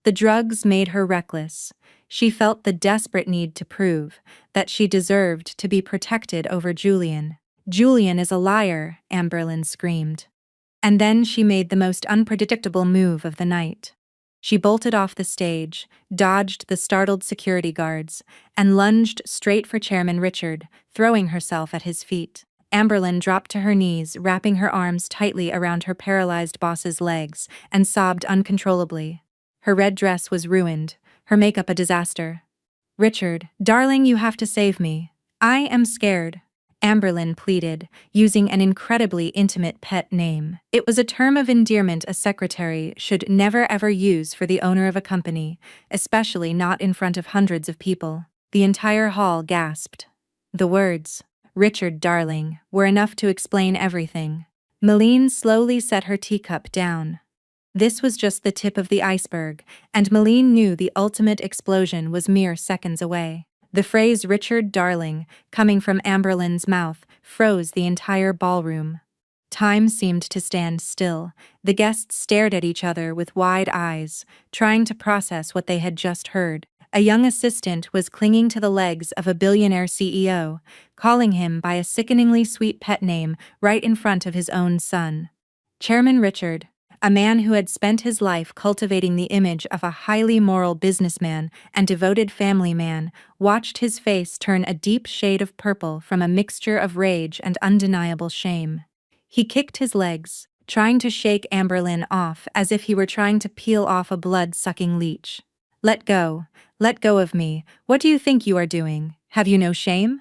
S1: The drugs made her reckless. She felt the desperate need to prove that she deserved to be protected over Julian. Julian is a liar, Amberlin screamed. And then she made the most unpredictable move of the night. She bolted off the stage, dodged the startled security guards, and lunged straight for Chairman Richard, throwing herself at his feet. Amberlin dropped to her knees, wrapping her arms tightly around her paralyzed boss's legs, and sobbed uncontrollably. Her red dress was ruined, her makeup a disaster. Richard, darling, you have to save me. I am scared. Amberlin pleaded, using an incredibly intimate pet name. It was a term of endearment a secretary should never ever use for the owner of a company, especially not in front of hundreds of people. The entire hall gasped. The words, "Richard, darling," were enough to explain everything. Malene slowly set her teacup down. This was just the tip of the iceberg, and Malene knew the ultimate explosion was mere seconds away. The phrase "Richard, darling," coming from Amberlin's mouth, froze the entire ballroom. Time seemed to stand still. The guests stared at each other with wide eyes, trying to process what they had just heard. A young assistant was clinging to the legs of a billionaire CEO, calling him by a sickeningly sweet pet name right in front of his own son. Chairman Richard, a man who had spent his life cultivating the image of a highly moral businessman and devoted family man, watched his face turn a deep shade of purple from a mixture of rage and undeniable shame. He kicked his legs, trying to shake Amberlin off as if he were trying to peel off a blood-sucking leech. Let go of me. What do you think you are doing? Have you no shame?"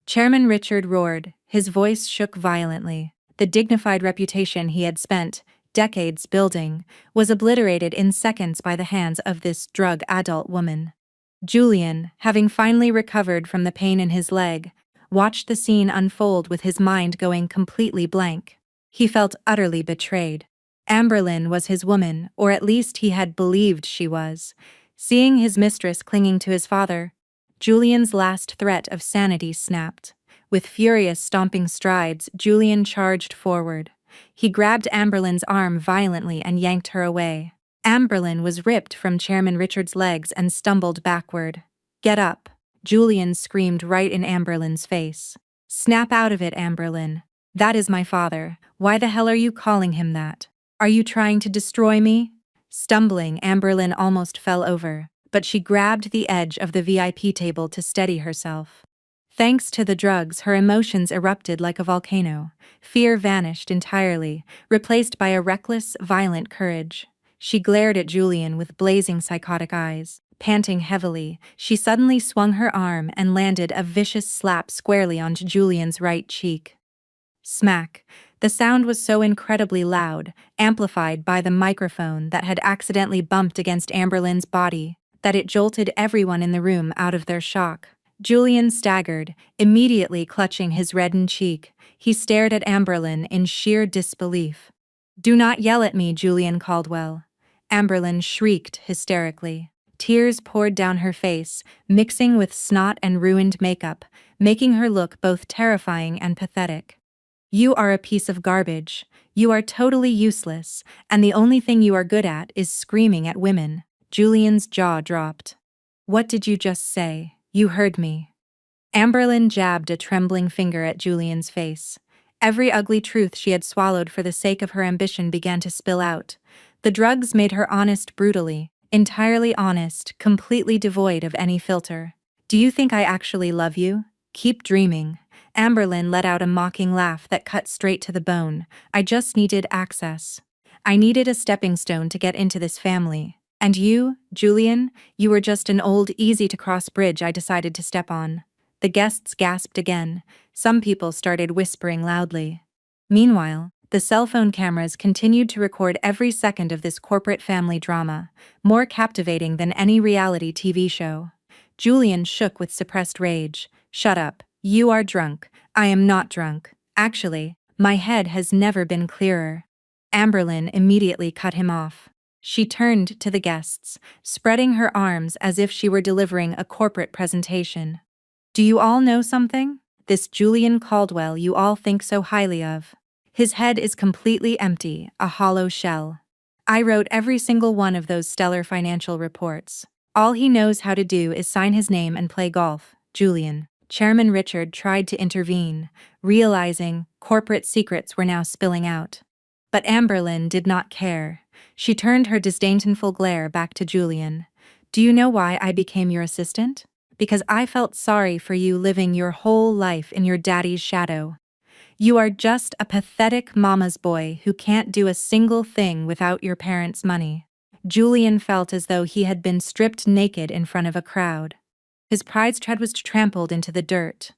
S1: Chairman Richard roared, his voice shook violently. The dignified reputation he had spent decades building, was obliterated in seconds by the hands of this drug-adult woman. Julian, having finally recovered from the pain in his leg, watched the scene unfold with his mind going completely blank. He felt utterly betrayed. Amberlin was his woman, or at least he had believed she was. Seeing his mistress clinging to his father, Julian's last threat of sanity snapped. With furious stomping strides, Julian charged forward. He grabbed Amberlin's arm violently and yanked her away. Amberlin was ripped from Chairman Richard's legs and stumbled backward. "Get up!" Julian screamed right in Amberlin's face. "Snap out of it, Amberlin. That is my father. Why the hell are you calling him that? Are you trying to destroy me?" Stumbling, Amberlin almost fell over, but she grabbed the edge of the VIP table to steady herself. Thanks to the drugs, her emotions erupted like a volcano. Fear vanished entirely, replaced by a reckless, violent courage. She glared at Julian with blazing psychotic eyes. Panting heavily, she suddenly swung her arm and landed a vicious slap squarely onto Julian's right cheek. Smack! The sound was so incredibly loud, amplified by the microphone that had accidentally bumped against Amberlin's body, that it jolted everyone in the room out of their shock. Julian staggered, immediately clutching his reddened cheek. He stared at Amberlin in sheer disbelief. "Do not yell at me, Julian Caldwell." Amberlin shrieked hysterically. Tears poured down her face, mixing with snot and ruined makeup, making her look both terrifying and pathetic. "You are a piece of garbage. You are totally useless, and the only thing you are good at is screaming at women. Julian's jaw dropped. What did you just say? You heard me. Amberlynn jabbed a trembling finger at Julian's face. Every ugly truth she had swallowed for the sake of her ambition began to spill out. The drugs made her honest brutally, entirely honest, completely devoid of any filter. Do you think I actually love you? Keep dreaming. Amberlynn let out a mocking laugh that cut straight to the bone. I just needed access. I needed a stepping stone to get into this family. And you, Julian, you were just an old, easy-to-cross bridge I decided to step on. The guests gasped again. Some people started whispering loudly. Meanwhile, the cell phone cameras continued to record every second of this corporate family drama, more captivating than any reality TV show. Julian shook with suppressed rage. Shut up. You are drunk. I am not drunk. Actually, my head has never been clearer. Amberlynn immediately cut him off. She turned to the guests, spreading her arms as if she were delivering a corporate presentation. Do you all know something? This Julian Caldwell you all think so highly of. His head is completely empty, a hollow shell. I wrote every single one of those stellar financial reports. All he knows how to do is sign his name and play golf. Julian. Chairman Richard tried to intervene, realizing corporate secrets were now spilling out. But Amberlynn did not care. She turned her disdainful glare back to Julian. Do you know why I became your assistant? Because I felt sorry for you living your whole life in your daddy's shadow. You are just a pathetic mama's boy who can't do a single thing without your parents' money. Julian felt as though he had been stripped naked in front of a crowd. His pride's tread was trampled into the dirt.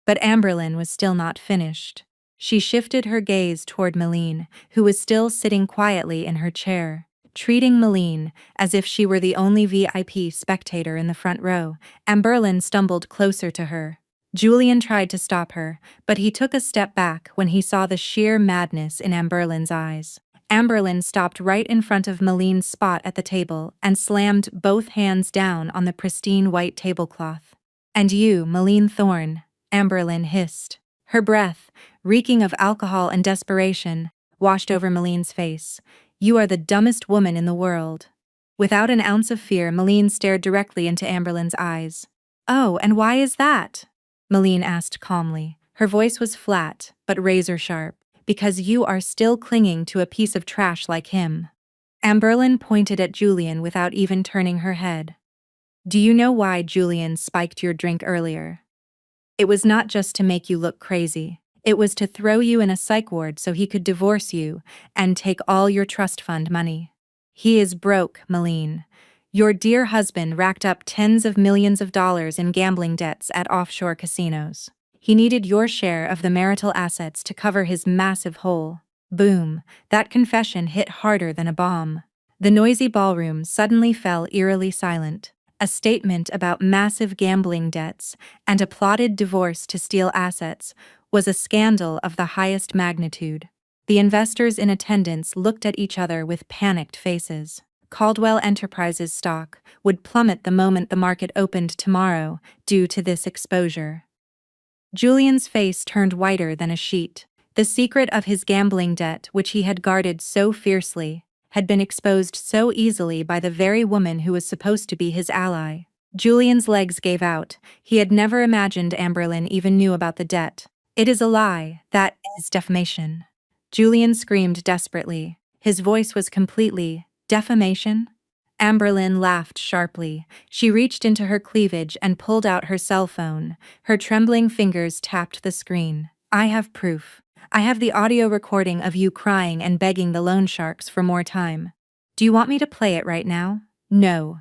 S1: But Amberlynn was still not finished. She shifted her gaze toward Malene, who was still sitting quietly in her chair. Treating Malene as if she were the only VIP spectator in the front row, Amberlynn stumbled closer to her. Julian tried to stop her, but he took a step back when he saw the sheer madness in Amberlynn's eyes. Amberlynn stopped right in front of Malene's spot at the table and slammed both hands down on the pristine white tablecloth. And you, Malene Thorne, Amberlynn hissed. Her breath, reeking of alcohol and desperation, washed over Malene's face. You are the dumbest woman in the world. Without an ounce of fear, Malene stared directly into Amberlynn's eyes. Oh, and why is that? Malene asked calmly. Her voice was flat, but razor-sharp. Because you are still clinging to a piece of trash like him. Amberlynn pointed at Julian without even turning her head. Do you know why Julian spiked your drink earlier? It was not just to make you look crazy. It was to throw you in a psych ward so he could divorce you and take all your trust fund money. He is broke, Malene. Your dear husband racked up tens of millions of dollars in gambling debts at offshore casinos. He needed your share of the marital assets to cover his massive hole. Boom, that confession hit harder than a bomb. The noisy ballroom suddenly fell eerily silent. A statement about massive gambling debts and a plotted divorce to steal assets was a scandal of the highest magnitude. The investors in attendance looked at each other with panicked faces. Caldwell Enterprises stock would plummet the moment the market opened tomorrow due to this exposure. Julian's face turned whiter than a sheet. The secret of his gambling debt, which he had guarded so fiercely, had been exposed so easily by the very woman who was supposed to be his ally. Julian's legs gave out. He had never imagined Amberlynn even knew about the debt. It is a lie. That is defamation. Julian screamed desperately. His voice was completely, defamation? Amberlynn laughed sharply. She reached into her cleavage and pulled out her cell phone. Her trembling fingers tapped the screen. I have proof. I have the audio recording of you crying and begging the loan sharks for more time. Do you want me to play it right now? No.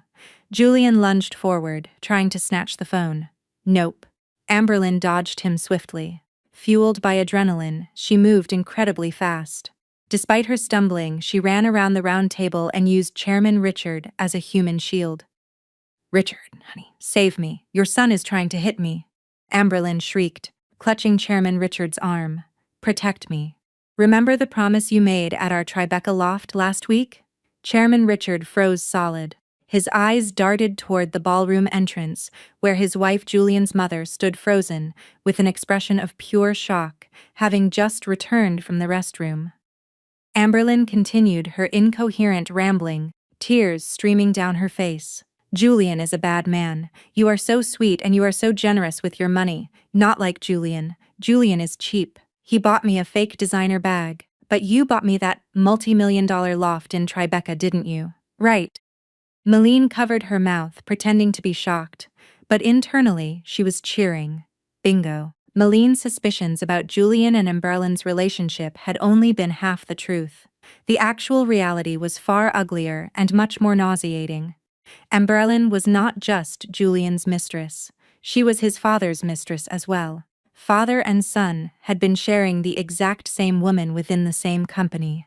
S1: Julian lunged forward, trying to snatch the phone. Nope. Amberlynn dodged him swiftly. Fueled by adrenaline, she moved incredibly fast. Despite her stumbling, she ran around the round table and used Chairman Richard as a human shield. Richard, honey, save me. Your son is trying to hit me. Amberlynn shrieked, clutching Chairman Richard's arm. Protect me. Remember the promise you made at our Tribeca loft last week? Chairman Richard froze solid. His eyes darted toward the ballroom entrance, where his wife Julian's mother stood frozen, with an expression of pure shock, having just returned from the restroom. Amberlynn continued her incoherent rambling, tears streaming down her face. Julian is a bad man. You are so sweet and you are so generous with your money. Not like Julian. Julian is cheap. He bought me a fake designer bag. But you bought me that multi-million-dollar loft in Tribeca, didn't you? Right. Malene covered her mouth, pretending to be shocked. But internally, she was cheering. Bingo. Malene's suspicions about Julian and Amberlynn's relationship had only been half the truth. The actual reality was far uglier and much more nauseating. Amberlynn was not just Julian's mistress. She was his father's mistress as well. Father and son had been sharing the exact same woman within the same company.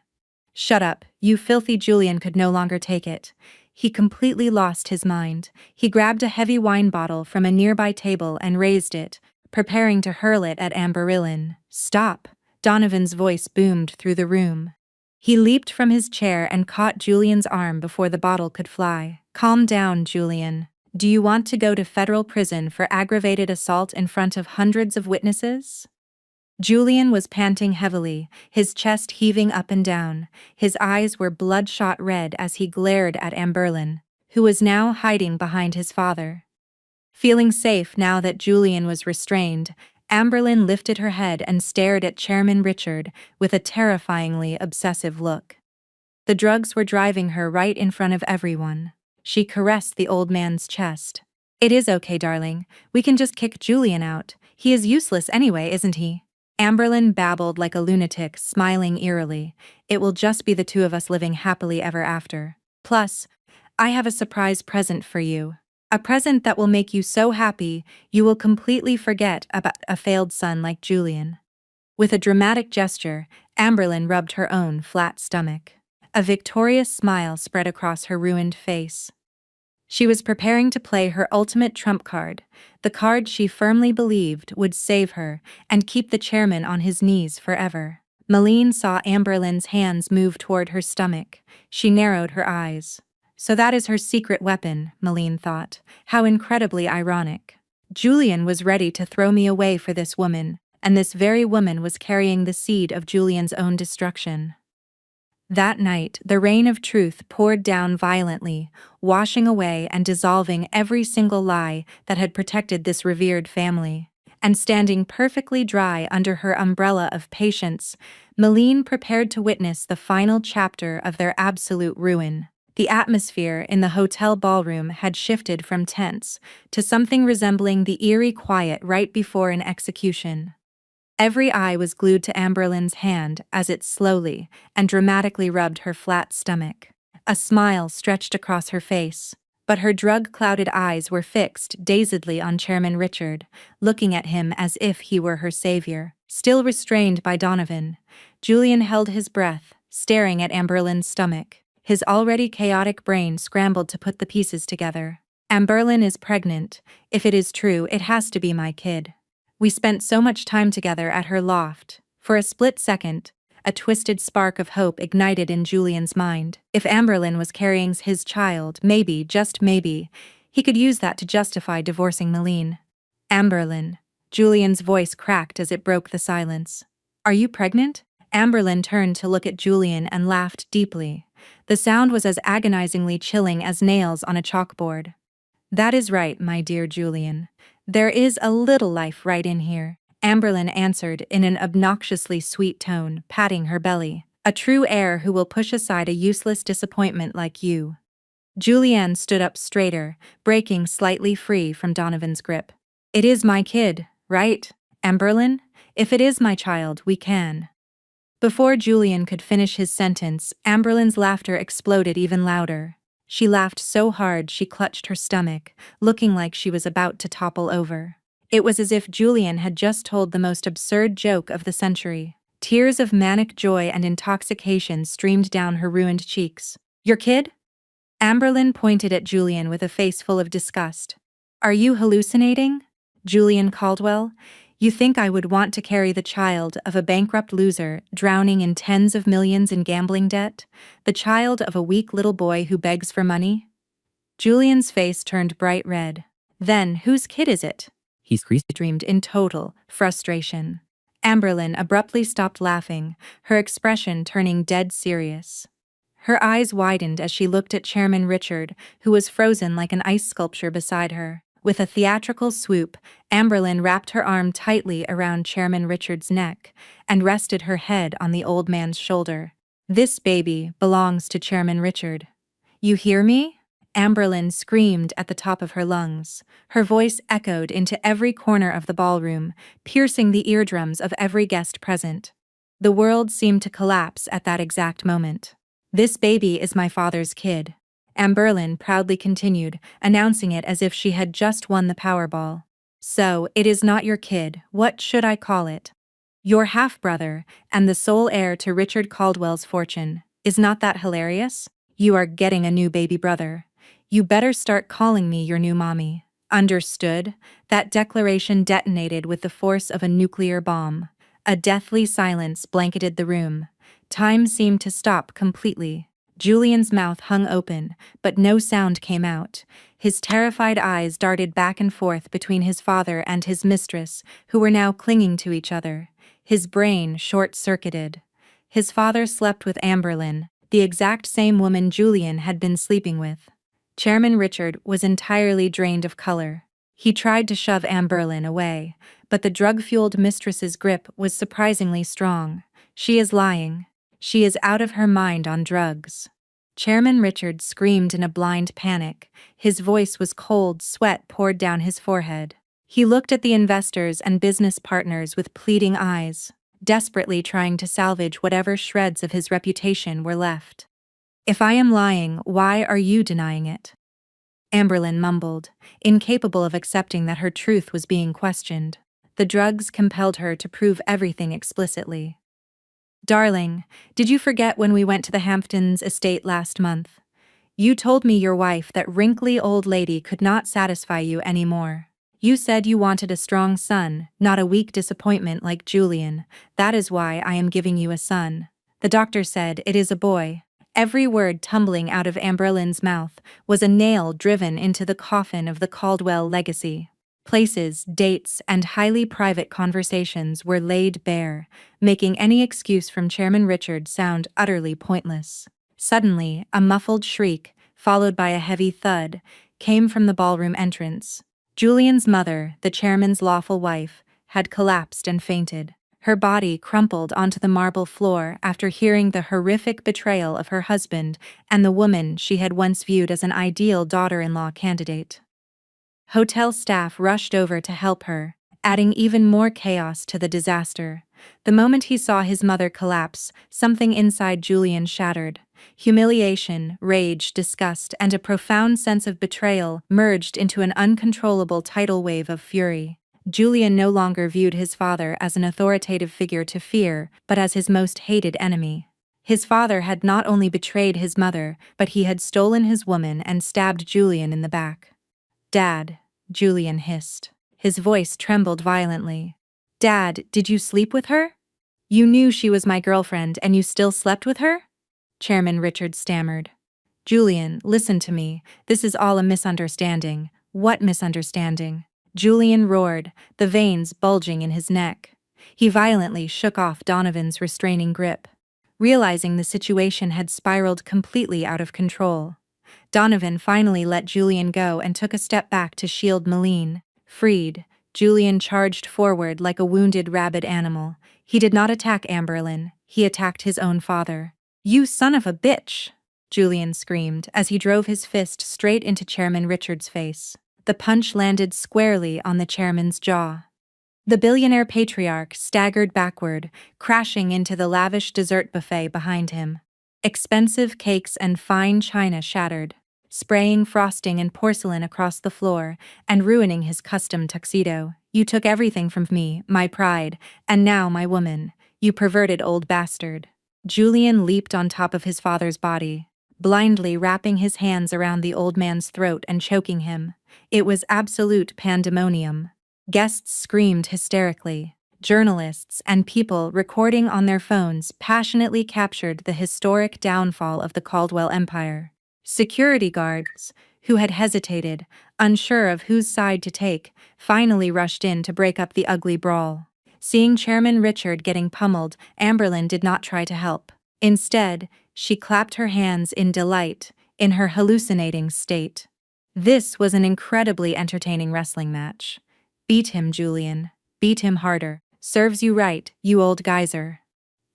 S1: Shut up, you filthy. Julian could no longer take it. He completely lost his mind. He grabbed a heavy wine bottle from a nearby table and raised it, preparing to hurl it at Amberlynn. Stop! Donovan's voice boomed through the room. He leaped from his chair and caught Julian's arm before the bottle could fly. Calm down, Julian. Do you want to go to federal prison for aggravated assault in front of hundreds of witnesses? Julian was panting heavily, his chest heaving up and down. His eyes were bloodshot red as he glared at Amberlynn, who was now hiding behind his father. Feeling safe now that Julian was restrained, Amberlynn lifted her head and stared at Chairman Richard with a terrifyingly obsessive look. The drugs were driving her right in front of everyone. She caressed the old man's chest. It is okay, darling. We can just kick Julian out. He is useless anyway, isn't he? Amberlynn babbled like a lunatic, smiling eerily. It will just be the two of us living happily ever after. Plus, I have a surprise present for you. A present that will make you so happy you will completely forget about a failed son like Julian. With a dramatic gesture, Amberlynn rubbed her own flat stomach. A victorious smile spread across her ruined face. She was preparing to play her ultimate trump card, the card she firmly believed would save her and keep the chairman on his knees forever. Malene saw Amberlynn's hands move toward her stomach. She narrowed her eyes. So that is her secret weapon, Malene thought. How incredibly ironic. Julian was ready to throw me away for this woman, and this very woman was carrying the seed of Julian's own destruction. That night, the rain of truth poured down violently, washing away and dissolving every single lie that had protected this revered family. And standing perfectly dry under her umbrella of patience, Malene prepared to witness the final chapter of their absolute ruin. The atmosphere in the hotel ballroom had shifted from tense to something resembling the eerie quiet right before an execution. Every eye was glued to Amberlynn's hand as it slowly and dramatically rubbed her flat stomach. A smile stretched across her face, but her drug-clouded eyes were fixed dazedly on Chairman Richard, looking at him as if he were her savior. Still restrained by Donovan, Julian held his breath, staring at Amberlynn's stomach. His already chaotic brain scrambled to put the pieces together. Amberlynn is pregnant. If it is true, it has to be my kid. We spent so much time together at her loft. For a split second, a twisted spark of hope ignited in Julian's mind. If Amberlynn was carrying his child, maybe, just maybe, he could use that to justify divorcing Malene. Amberlynn. Julian's voice cracked as it broke the silence. Are you pregnant? Amberlynn turned to look at Julian and laughed deeply. The sound was as agonizingly chilling as nails on a chalkboard. That is right, my dear Julian. There is a little life right in here, Amberlynn answered in an obnoxiously sweet tone, patting her belly. A true heir who will push aside a useless disappointment like you. Julianne stood up straighter, breaking slightly free from Donovan's grip. It is my kid, right, Amberlynn? If it is my child, we can. Before Julian could finish his sentence, Amberlynn's laughter exploded even louder. She laughed so hard she clutched her stomach, looking like she was about to topple over. It was as if Julian had just told the most absurd joke of the century. Tears of manic joy and intoxication streamed down her ruined cheeks. Your kid? Amberlynn pointed at Julian with a face full of disgust. Are you hallucinating? Julian Caldwell, you think I would want to carry the child of a bankrupt loser drowning in tens of millions in gambling debt? The child of a weak little boy who begs for money? Julian's face turned bright red. Then, whose kid is it? He screamed in total frustration. Amberlyn abruptly stopped laughing, her expression turning dead serious. Her eyes widened as she looked at Chairman Richard, who was frozen like an ice sculpture beside her. With a theatrical swoop, Amberlyn wrapped her arm tightly around Chairman Richard's neck and rested her head on the old man's shoulder. "This baby belongs to Chairman Richard. You hear me?" Amberlyn screamed at the top of her lungs. Her voice echoed into every corner of the ballroom, piercing the eardrums of every guest present. The world seemed to collapse at that exact moment. "This baby is my father's kid," Amberlyn proudly continued, announcing it as if she had just won the Powerball. "So, it is not your kid, what should I call it?" "Your half-brother, and the sole heir to Richard Caldwell's fortune. Is not that hilarious? You are getting a new baby brother. You better start calling me your new mommy. Understood?" That declaration detonated with the force of a nuclear bomb. A deathly silence blanketed the room. Time seemed to stop completely. Julian's mouth hung open, but no sound came out. His terrified eyes darted back and forth between his father and his mistress, who were now clinging to each other. His brain short-circuited. His father slept with Amberlyn, the exact same woman Julian had been sleeping with. Chairman Richard was entirely drained of color. He tried to shove Amberlyn away, but the drug-fueled mistress's grip was surprisingly strong. "She is lying. She is out of her mind on drugs." Chairman Richard screamed in a blind panic. His voice was cold, sweat poured down his forehead. He looked at the investors and business partners with pleading eyes, desperately trying to salvage whatever shreds of his reputation were left. "If I am lying, why are you denying it?" Amberlyn mumbled, incapable of accepting that her truth was being questioned. The drugs compelled her to prove everything explicitly. "Darling, did you forget when we went to the Hamptons estate last month? You told me your wife, that wrinkly old lady, could not satisfy you anymore. You said you wanted a strong son, not a weak disappointment like Julian. That is why I am giving you a son. The doctor said it is a boy." Every word tumbling out of Amberlyn's mouth was a nail driven into the coffin of the Caldwell legacy. Places, dates, and highly private conversations were laid bare, making any excuse from Chairman Richard sound utterly pointless. Suddenly, a muffled shriek, followed by a heavy thud, came from the ballroom entrance. Julian's mother, the chairman's lawful wife, had collapsed and fainted. Her body crumpled onto the marble floor after hearing the horrific betrayal of her husband and the woman she had once viewed as an ideal daughter-in-law candidate. Hotel staff rushed over to help her, adding even more chaos to the disaster. The moment he saw his mother collapse, something inside Julian shattered. Humiliation, rage, disgust, and a profound sense of betrayal merged into an uncontrollable tidal wave of fury. Julian no longer viewed his father as an authoritative figure to fear, but as his most hated enemy. His father had not only betrayed his mother, but he had stolen his woman and stabbed Julian in the back. "Dad," Julian hissed. His voice trembled violently. "Dad, did you sleep with her? You knew she was my girlfriend and you still slept with her?" Chairman Richard stammered. "Julian, listen to me. This is all a misunderstanding." "What misunderstanding?" Julian roared, the veins bulging in his neck. He violently shook off Donovan's restraining grip. Realizing the situation had spiraled completely out of control, Donovan finally let Julian go and took a step back to shield Malene. Freed, Julian charged forward like a wounded rabid animal. He did not attack Amberlyn, he attacked his own father. "You son of a bitch!" Julian screamed as he drove his fist straight into Chairman Richard's face. The punch landed squarely on the chairman's jaw. The billionaire patriarch staggered backward, crashing into the lavish dessert buffet behind him. Expensive cakes and fine china shattered, spraying frosting and porcelain across the floor and ruining his custom tuxedo. "You took everything from me, my pride, and now my woman. You perverted old bastard." Julian leaped on top of his father's body, blindly wrapping his hands around the old man's throat and choking him. It was absolute pandemonium. Guests screamed hysterically. Journalists and people recording on their phones passionately captured the historic downfall of the Caldwell Empire. Security guards, who had hesitated, unsure of whose side to take, finally rushed in to break up the ugly brawl. Seeing Chairman Richard getting pummeled, Amberlyn did not try to help. Instead, she clapped her hands in delight, in her hallucinating state. This was an incredibly entertaining wrestling match. Beat him, Julian. Beat him harder. Serves you right, you old geyser.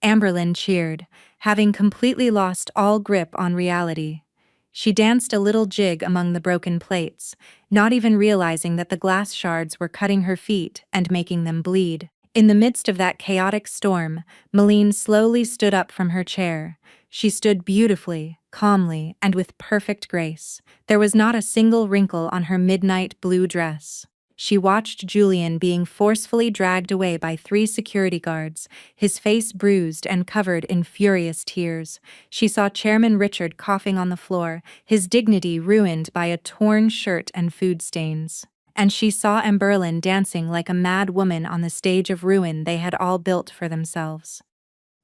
S1: Amberlyn cheered, having completely lost all grip on reality. She danced a little jig among the broken plates, not even realizing that the glass shards were cutting her feet and making them bleed. In the midst of that chaotic storm, Malene slowly stood up from her chair. She stood beautifully, calmly, and with perfect grace. There was not a single wrinkle on her midnight blue dress. She watched Julian being forcefully dragged away by 3 security guards, his face bruised and covered in furious tears. She saw Chairman Richard coughing on the floor, his dignity ruined by a torn shirt and food stains. And she saw Amberlyn dancing like a mad woman on the stage of ruin they had all built for themselves.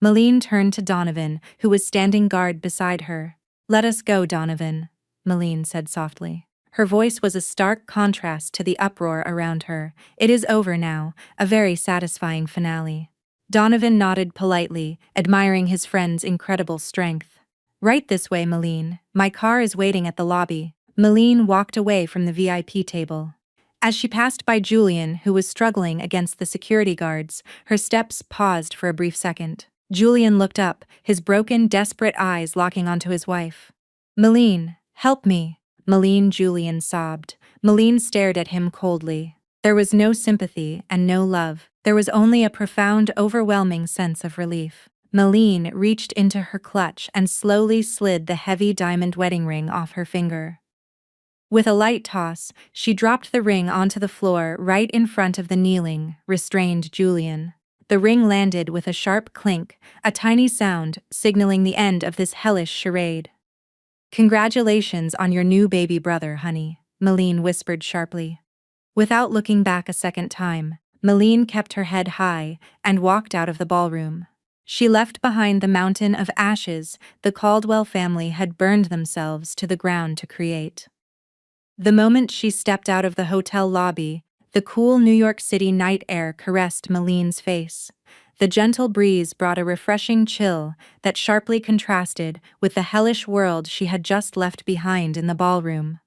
S1: Malene turned to Donovan, who was standing guard beside her. "Let us go, Donovan," Malene said softly. Her voice was a stark contrast to the uproar around her. "It is over now, a very satisfying finale." Donovan nodded politely, admiring his friend's incredible strength. "Right this way, Malene. My car is waiting at the lobby." Malene walked away from the VIP table. As she passed by Julian, who was struggling against the security guards, her steps paused for a brief second. Julian looked up, his broken, desperate eyes locking onto his wife. "Malene, help me." Malene, Julian sobbed. Malene stared at him coldly. There was no sympathy and no love. There was only a profound, overwhelming sense of relief. Malene reached into her clutch and slowly slid the heavy diamond wedding ring off her finger. With a light toss, she dropped the ring onto the floor right in front of the kneeling, restrained Julian. The ring landed with a sharp clink, a tiny sound signaling the end of this hellish charade. "Congratulations on your new baby brother, honey," Malene whispered sharply. Without looking back a second time, Malene kept her head high and walked out of the ballroom. She left behind the mountain of ashes the Caldwell family had burned themselves to the ground to create. The moment she stepped out of the hotel lobby, the cool New York City night air caressed Malene's face. The gentle breeze brought a refreshing chill that sharply contrasted with the hellish world she had just left behind in the ballroom.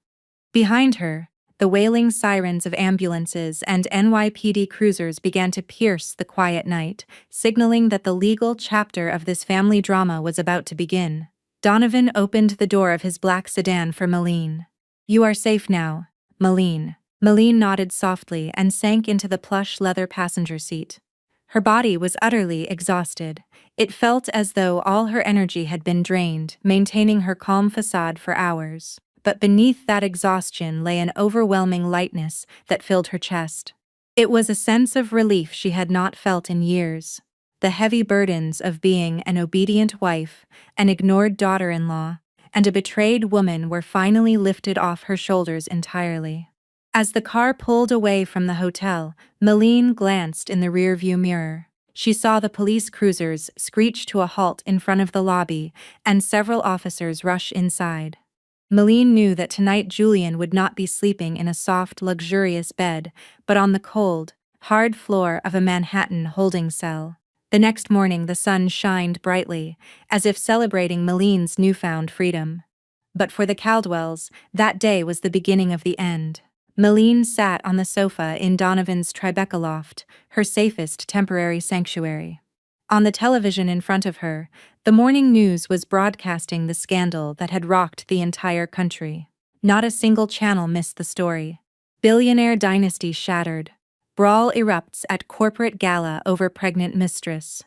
S1: Behind her, the wailing sirens of ambulances and NYPD cruisers began to pierce the quiet night, signaling that the legal chapter of this family drama was about to begin. Donovan opened the door of his black sedan for Malene. "You are safe now, Malene." Malene nodded softly and sank into the plush leather passenger seat. Her body was utterly exhausted. It felt as though all her energy had been drained, maintaining her calm facade for hours. But beneath that exhaustion lay an overwhelming lightness that filled her chest. It was a sense of relief she had not felt in years. The heavy burdens of being an obedient wife, an ignored daughter-in-law, and a betrayed woman were finally lifted off her shoulders entirely. As the car pulled away from the hotel, Malene glanced in the rearview mirror. She saw the police cruisers screech to a halt in front of the lobby and several officers rush inside. Malene knew that tonight Julian would not be sleeping in a soft, luxurious bed, but on the cold, hard floor of a Manhattan holding cell. The next morning the sun shined brightly, as if celebrating Malene's newfound freedom. But for the Caldwells, that day was the beginning of the end. Malene sat on the sofa in Donovan's Tribeca loft, her safest temporary sanctuary. On the television in front of her, the morning news was broadcasting the scandal that had rocked the entire country. Not a single channel missed the story. Billionaire dynasty shattered. Brawl erupts at corporate gala over pregnant mistress.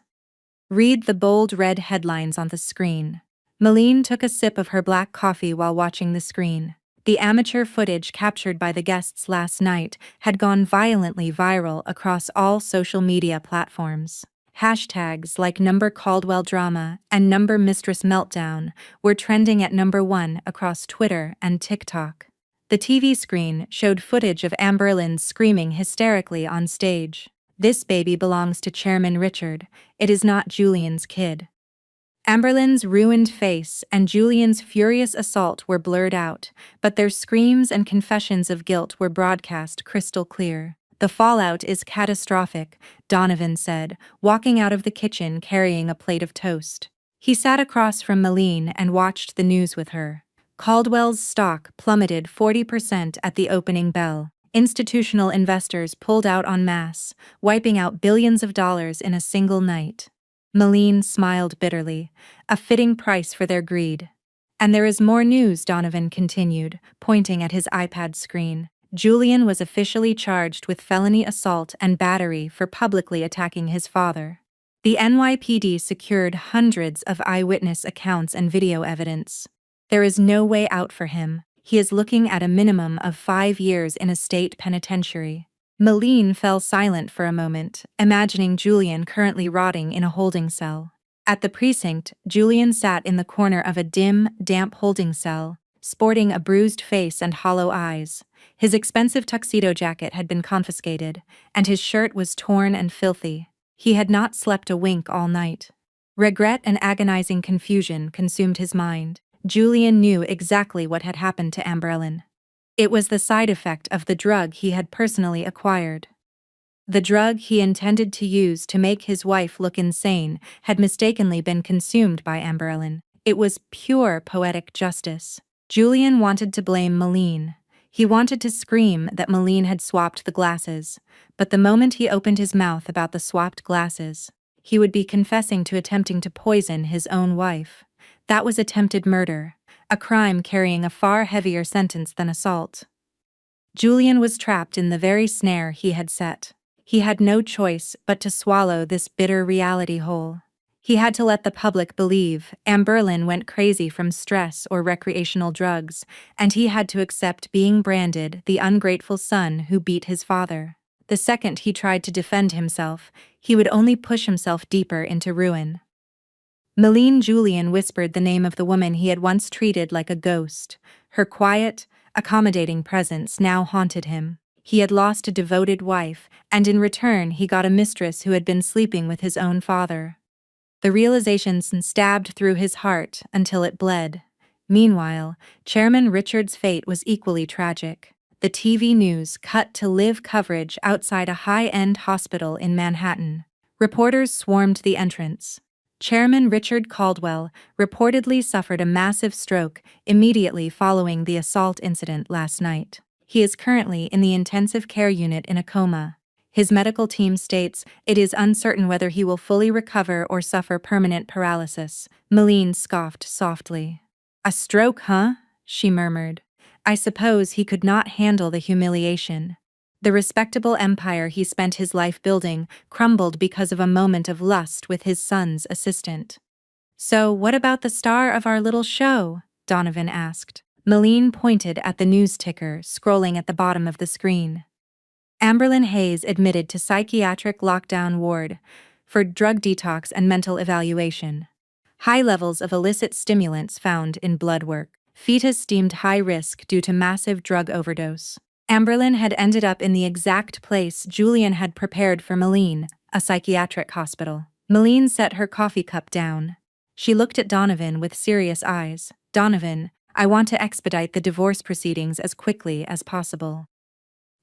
S1: Read the bold red headlines on the screen. Malene took a sip of her black coffee while watching the screen. The amateur footage captured by the guests last night had gone violently viral across all social media platforms. Hashtags like #CaldwellDrama and #Mistress Meltdown were trending at #1 across Twitter and TikTok. The TV screen showed footage of Amberlyn screaming hysterically on stage. "This baby belongs to Chairman Richard. It is not Julian's kid." Amberlyn's ruined face and Julian's furious assault were blurred out, but their screams and confessions of guilt were broadcast crystal clear. The fallout is catastrophic, Donovan said, walking out of the kitchen carrying a plate of toast. He sat across from Malene and watched the news with her. Caldwell's stock plummeted 40% at the opening bell. Institutional investors pulled out en masse, wiping out billions of dollars in a single night. Malene smiled bitterly, a fitting price for their greed. And there is more news, Donovan continued, pointing at his iPad screen. Julian was officially charged with felony assault and battery for publicly attacking his father. The NYPD secured hundreds of eyewitness accounts and video evidence. There is no way out for him. He is looking at a minimum of 5 years in a state penitentiary. Malene fell silent for a moment, imagining Julian currently rotting in a holding cell. At the precinct, Julian sat in the corner of a dim, damp holding cell, sporting a bruised face and hollow eyes. His expensive tuxedo jacket had been confiscated, and his shirt was torn and filthy. He had not slept a wink all night. Regret and agonizing confusion consumed his mind. Julian knew exactly what had happened to Amber Ellen. It was the side effect of the drug he had personally acquired. The drug he intended to use to make his wife look insane had mistakenly been consumed by Amber Ellen. It was pure poetic justice. Julian wanted to blame Malene. He wanted to scream that Malene had swapped the glasses, but the moment he opened his mouth about the swapped glasses, he would be confessing to attempting to poison his own wife. That was attempted murder, a crime carrying a far heavier sentence than assault. Julian was trapped in the very snare he had set. He had no choice but to swallow this bitter reality whole. He had to let the public believe Amberlin went crazy from stress or recreational drugs, and he had to accept being branded the ungrateful son who beat his father. The second he tried to defend himself, he would only push himself deeper into ruin. Malene Julian whispered the name of the woman he had once treated like a ghost. Her quiet, accommodating presence now haunted him. He had lost a devoted wife, and in return he got a mistress who had been sleeping with his own father. The realization stabbed through his heart until it bled. Meanwhile, Chairman Richard's fate was equally tragic. The TV news cut to live coverage outside a high-end hospital in Manhattan. Reporters swarmed the entrance. Chairman Richard Caldwell reportedly suffered a massive stroke immediately following the assault incident last night. He is currently in the intensive care unit in a coma. His medical team states it is uncertain whether he will fully recover or suffer permanent paralysis. Malene scoffed softly. "A stroke, huh?" she murmured. "I suppose he could not handle the humiliation. The respectable empire he spent his life building crumbled because of a moment of lust with his son's assistant." "So what about the star of our little show?" Donovan asked. Malene pointed at the news ticker scrolling at the bottom of the screen. Amberlin Hayes admitted to psychiatric lockdown ward for drug detox and mental evaluation. High levels of illicit stimulants found in blood work. Fetus deemed high risk due to massive drug overdose. Amberlin had ended up in the exact place Julian had prepared for Malene, a psychiatric hospital. Malene set her coffee cup down. She looked at Donovan with serious eyes. "Donovan, I want to expedite the divorce proceedings as quickly as possible.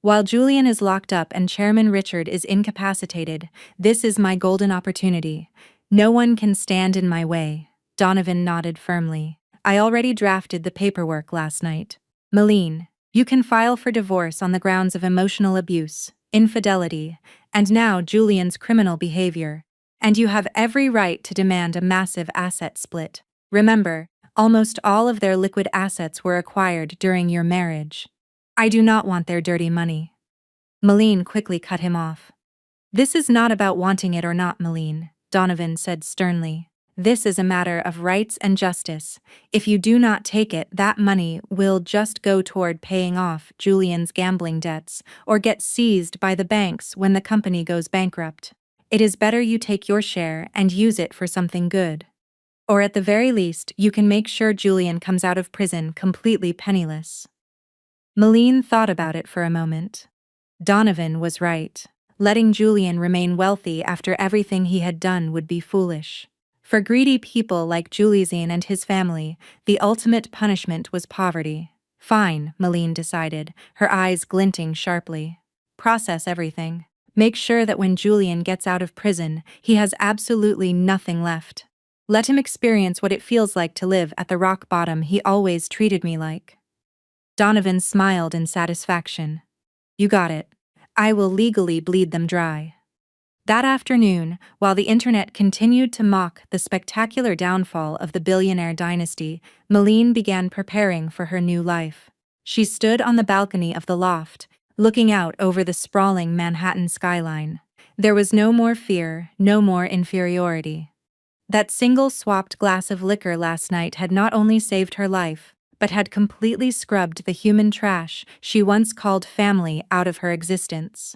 S1: While Julian is locked up and Chairman Richard is incapacitated, this is my golden opportunity. No one can stand in my way." Donovan nodded firmly. "I already drafted the paperwork last night. Malene, you can file for divorce on the grounds of emotional abuse, infidelity, and now Julian's criminal behavior. And you have every right to demand a massive asset split. Remember, almost all of their liquid assets were acquired during your marriage. I do not want their dirty money." Malene quickly cut him off. "This is not about wanting it or not, Malene," Donovan said sternly. "This is a matter of rights and justice. If you do not take it, that money will just go toward paying off Julian's gambling debts or get seized by the banks when the company goes bankrupt. It is better you take your share and use it for something good. Or at the very least, you can make sure Julian comes out of prison completely penniless." Malene thought about it for a moment. Donovan was right. Letting Julian remain wealthy after everything he had done would be foolish. For greedy people like Julian and his family, the ultimate punishment was poverty. "Fine," Malene decided, her eyes glinting sharply. Process everything. Make sure that when Julian gets out of prison, he has absolutely nothing left. Let him experience what it feels like to live at the rock bottom he always treated me like." Donovan smiled in satisfaction. "You got it. I will legally bleed them dry." That afternoon, while the internet continued to mock the spectacular downfall of the billionaire dynasty, Malene began preparing for her new life. She stood on the balcony of the loft, looking out over the sprawling Manhattan skyline. There was no more fear, no more inferiority. That single swapped glass of liquor last night had not only saved her life, but had completely scrubbed the human trash she once called family out of her existence.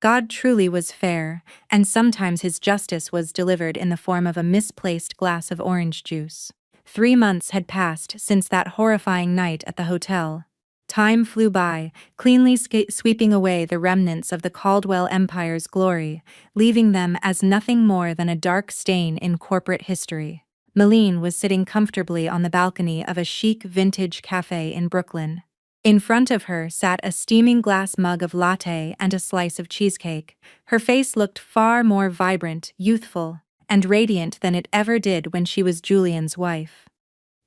S1: God truly was fair, and sometimes his justice was delivered in the form of a misplaced glass of orange juice. 3 months had passed since that horrifying night at the hotel. Time flew by, cleanly sweeping away the remnants of the Caldwell Empire's glory, leaving them as nothing more than a dark stain in corporate history. Malene was sitting comfortably on the balcony of a chic vintage cafe in Brooklyn. In front of her sat a steaming glass mug of latte and a slice of cheesecake. Her face looked far more vibrant, youthful, and radiant than it ever did when she was Julian's wife.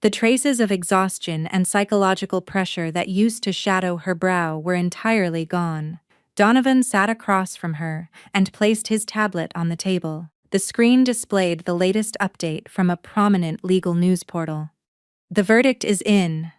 S1: The traces of exhaustion and psychological pressure that used to shadow her brow were entirely gone. Donovan sat across from her and placed his tablet on the table. The screen displayed the latest update from a prominent legal news portal. "The verdict is in,"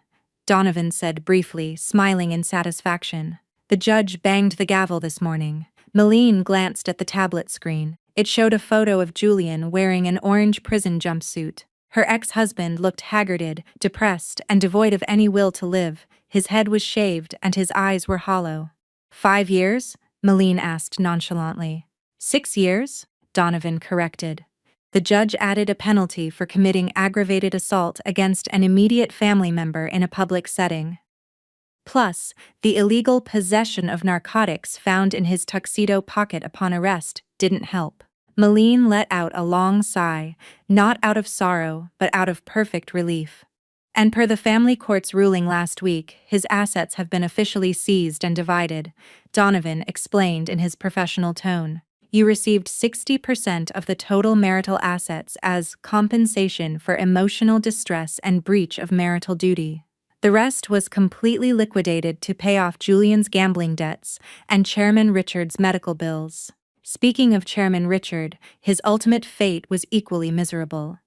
S1: Donovan said briefly, smiling in satisfaction. "The judge banged the gavel this morning." Malene glanced at the tablet screen. It showed a photo of Julian wearing an orange prison jumpsuit. Her ex-husband looked haggarded, depressed, and devoid of any will to live. His head was shaved and his eyes were hollow. 5 years? Malene asked nonchalantly. 6 years? Donovan corrected. The judge added a penalty for committing aggravated assault against an immediate family member in a public setting. Plus, the illegal possession of narcotics found in his tuxedo pocket upon arrest didn't help. Malene let out a long sigh, not out of sorrow, but out of perfect relief. "And per the family court's ruling last week, his assets have been officially seized and divided," Donovan explained in his professional tone. "You received 60% of the total marital assets as compensation for emotional distress and breach of marital duty. The rest was completely liquidated to pay off Julian's gambling debts and Chairman Richard's medical bills." Speaking of Chairman Richard, his ultimate fate was equally miserable.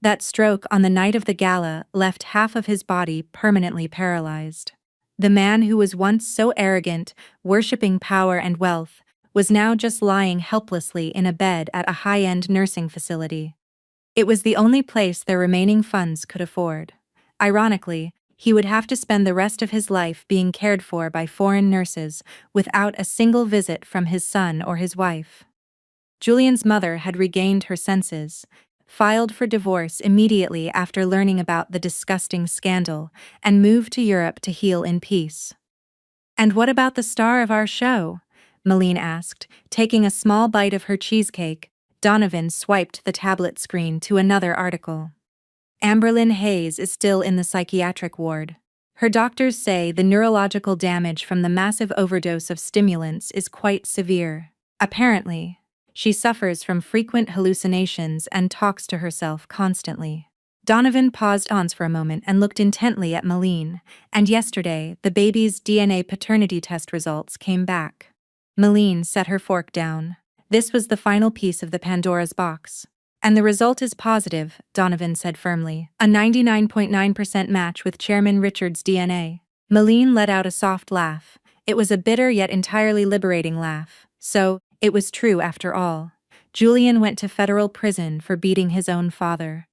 S1: That stroke on the night of the gala left half of his body permanently paralyzed. The man who was once so arrogant, worshipping power and wealth, was now just lying helplessly in a bed at a high-end nursing facility. It was the only place their remaining funds could afford. Ironically, he would have to spend the rest of his life being cared for by foreign nurses, without a single visit from his son or his wife. Julian's mother had regained her senses, filed for divorce immediately after learning about the disgusting scandal, and moved to Europe to heal in peace. "And what about the star of our show?" Malene asked, taking a small bite of her cheesecake. Donovan swiped the tablet screen to another article. "Amberlynn Hayes is still in the psychiatric ward. Her doctors say the neurological damage from the massive overdose of stimulants is quite severe. Apparently, she suffers from frequent hallucinations and talks to herself constantly." Donovan paused for a moment and looked intently at Malene, and yesterday the baby's DNA paternity test results came back. Malene set her fork down. This was the final piece of the Pandora's box. "And the result is positive," Donovan said firmly. "A 99.9% match with Chairman Richard's DNA." Malene let out a soft laugh. It was a bitter yet entirely liberating laugh. So, it was true after all. Julian went to federal prison for beating his own father.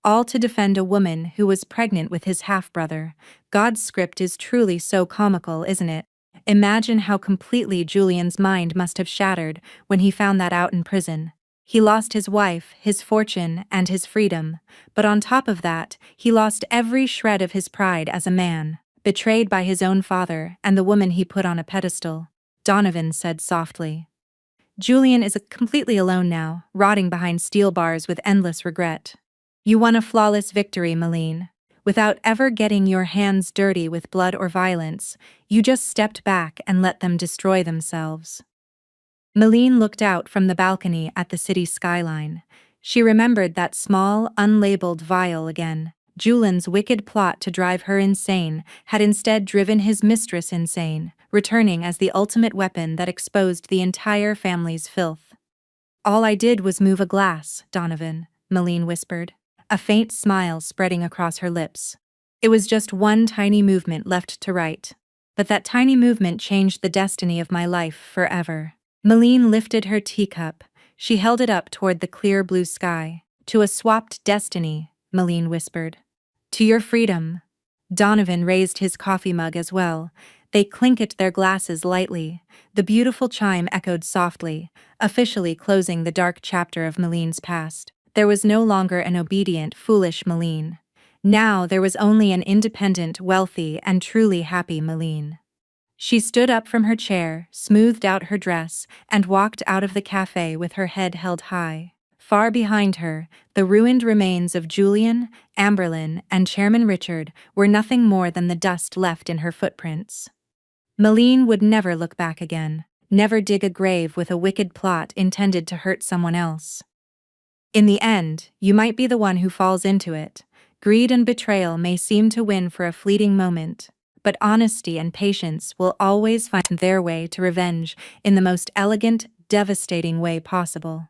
S1: All to defend a woman who was pregnant with his half-brother. God's script is truly so comical, isn't it? Imagine how completely Julian's mind must have shattered when he found that out in prison. He lost his wife, his fortune, and his freedom, but on top of that, he lost every shred of his pride as a man, betrayed by his own father and the woman he put on a pedestal. Donovan said softly. "Julian is completely alone now, rotting behind steel bars with endless regret." "You won a flawless victory, Malene." Without ever getting your hands dirty with blood or violence, you just stepped back and let them destroy themselves. Meline looked out from the balcony at the city skyline. She remembered that small, unlabeled vial again. Julian's wicked plot to drive her insane had instead driven his mistress insane, returning as the ultimate weapon that exposed the entire family's filth. "All I did was move a glass, Donovan," Meline whispered, a faint smile spreading across her lips. "It was just one tiny movement left to right. But that tiny movement changed the destiny of my life forever." Meline lifted her teacup. She held it up toward the clear blue sky. "To a swapped destiny," Meline whispered. "To your freedom." Donovan raised his coffee mug as well. They clinked their glasses lightly. The beautiful chime echoed softly, officially closing the dark chapter of Meline's past. There was no longer an obedient, foolish Meline. Now there was only an independent, wealthy, and truly happy Meline. She stood up from her chair, smoothed out her dress, and walked out of the cafe with her head held high. Far behind her, the ruined remains of Julian, Amberlyn, and Chairman Richard were nothing more than the dust left in her footprints. Meline would never look back again, never dig a grave with a wicked plot intended to hurt someone else. In the end, you might be the one who falls into it. Greed and betrayal may seem to win for a fleeting moment, but honesty and patience will always find their way to revenge in the most elegant, devastating way possible.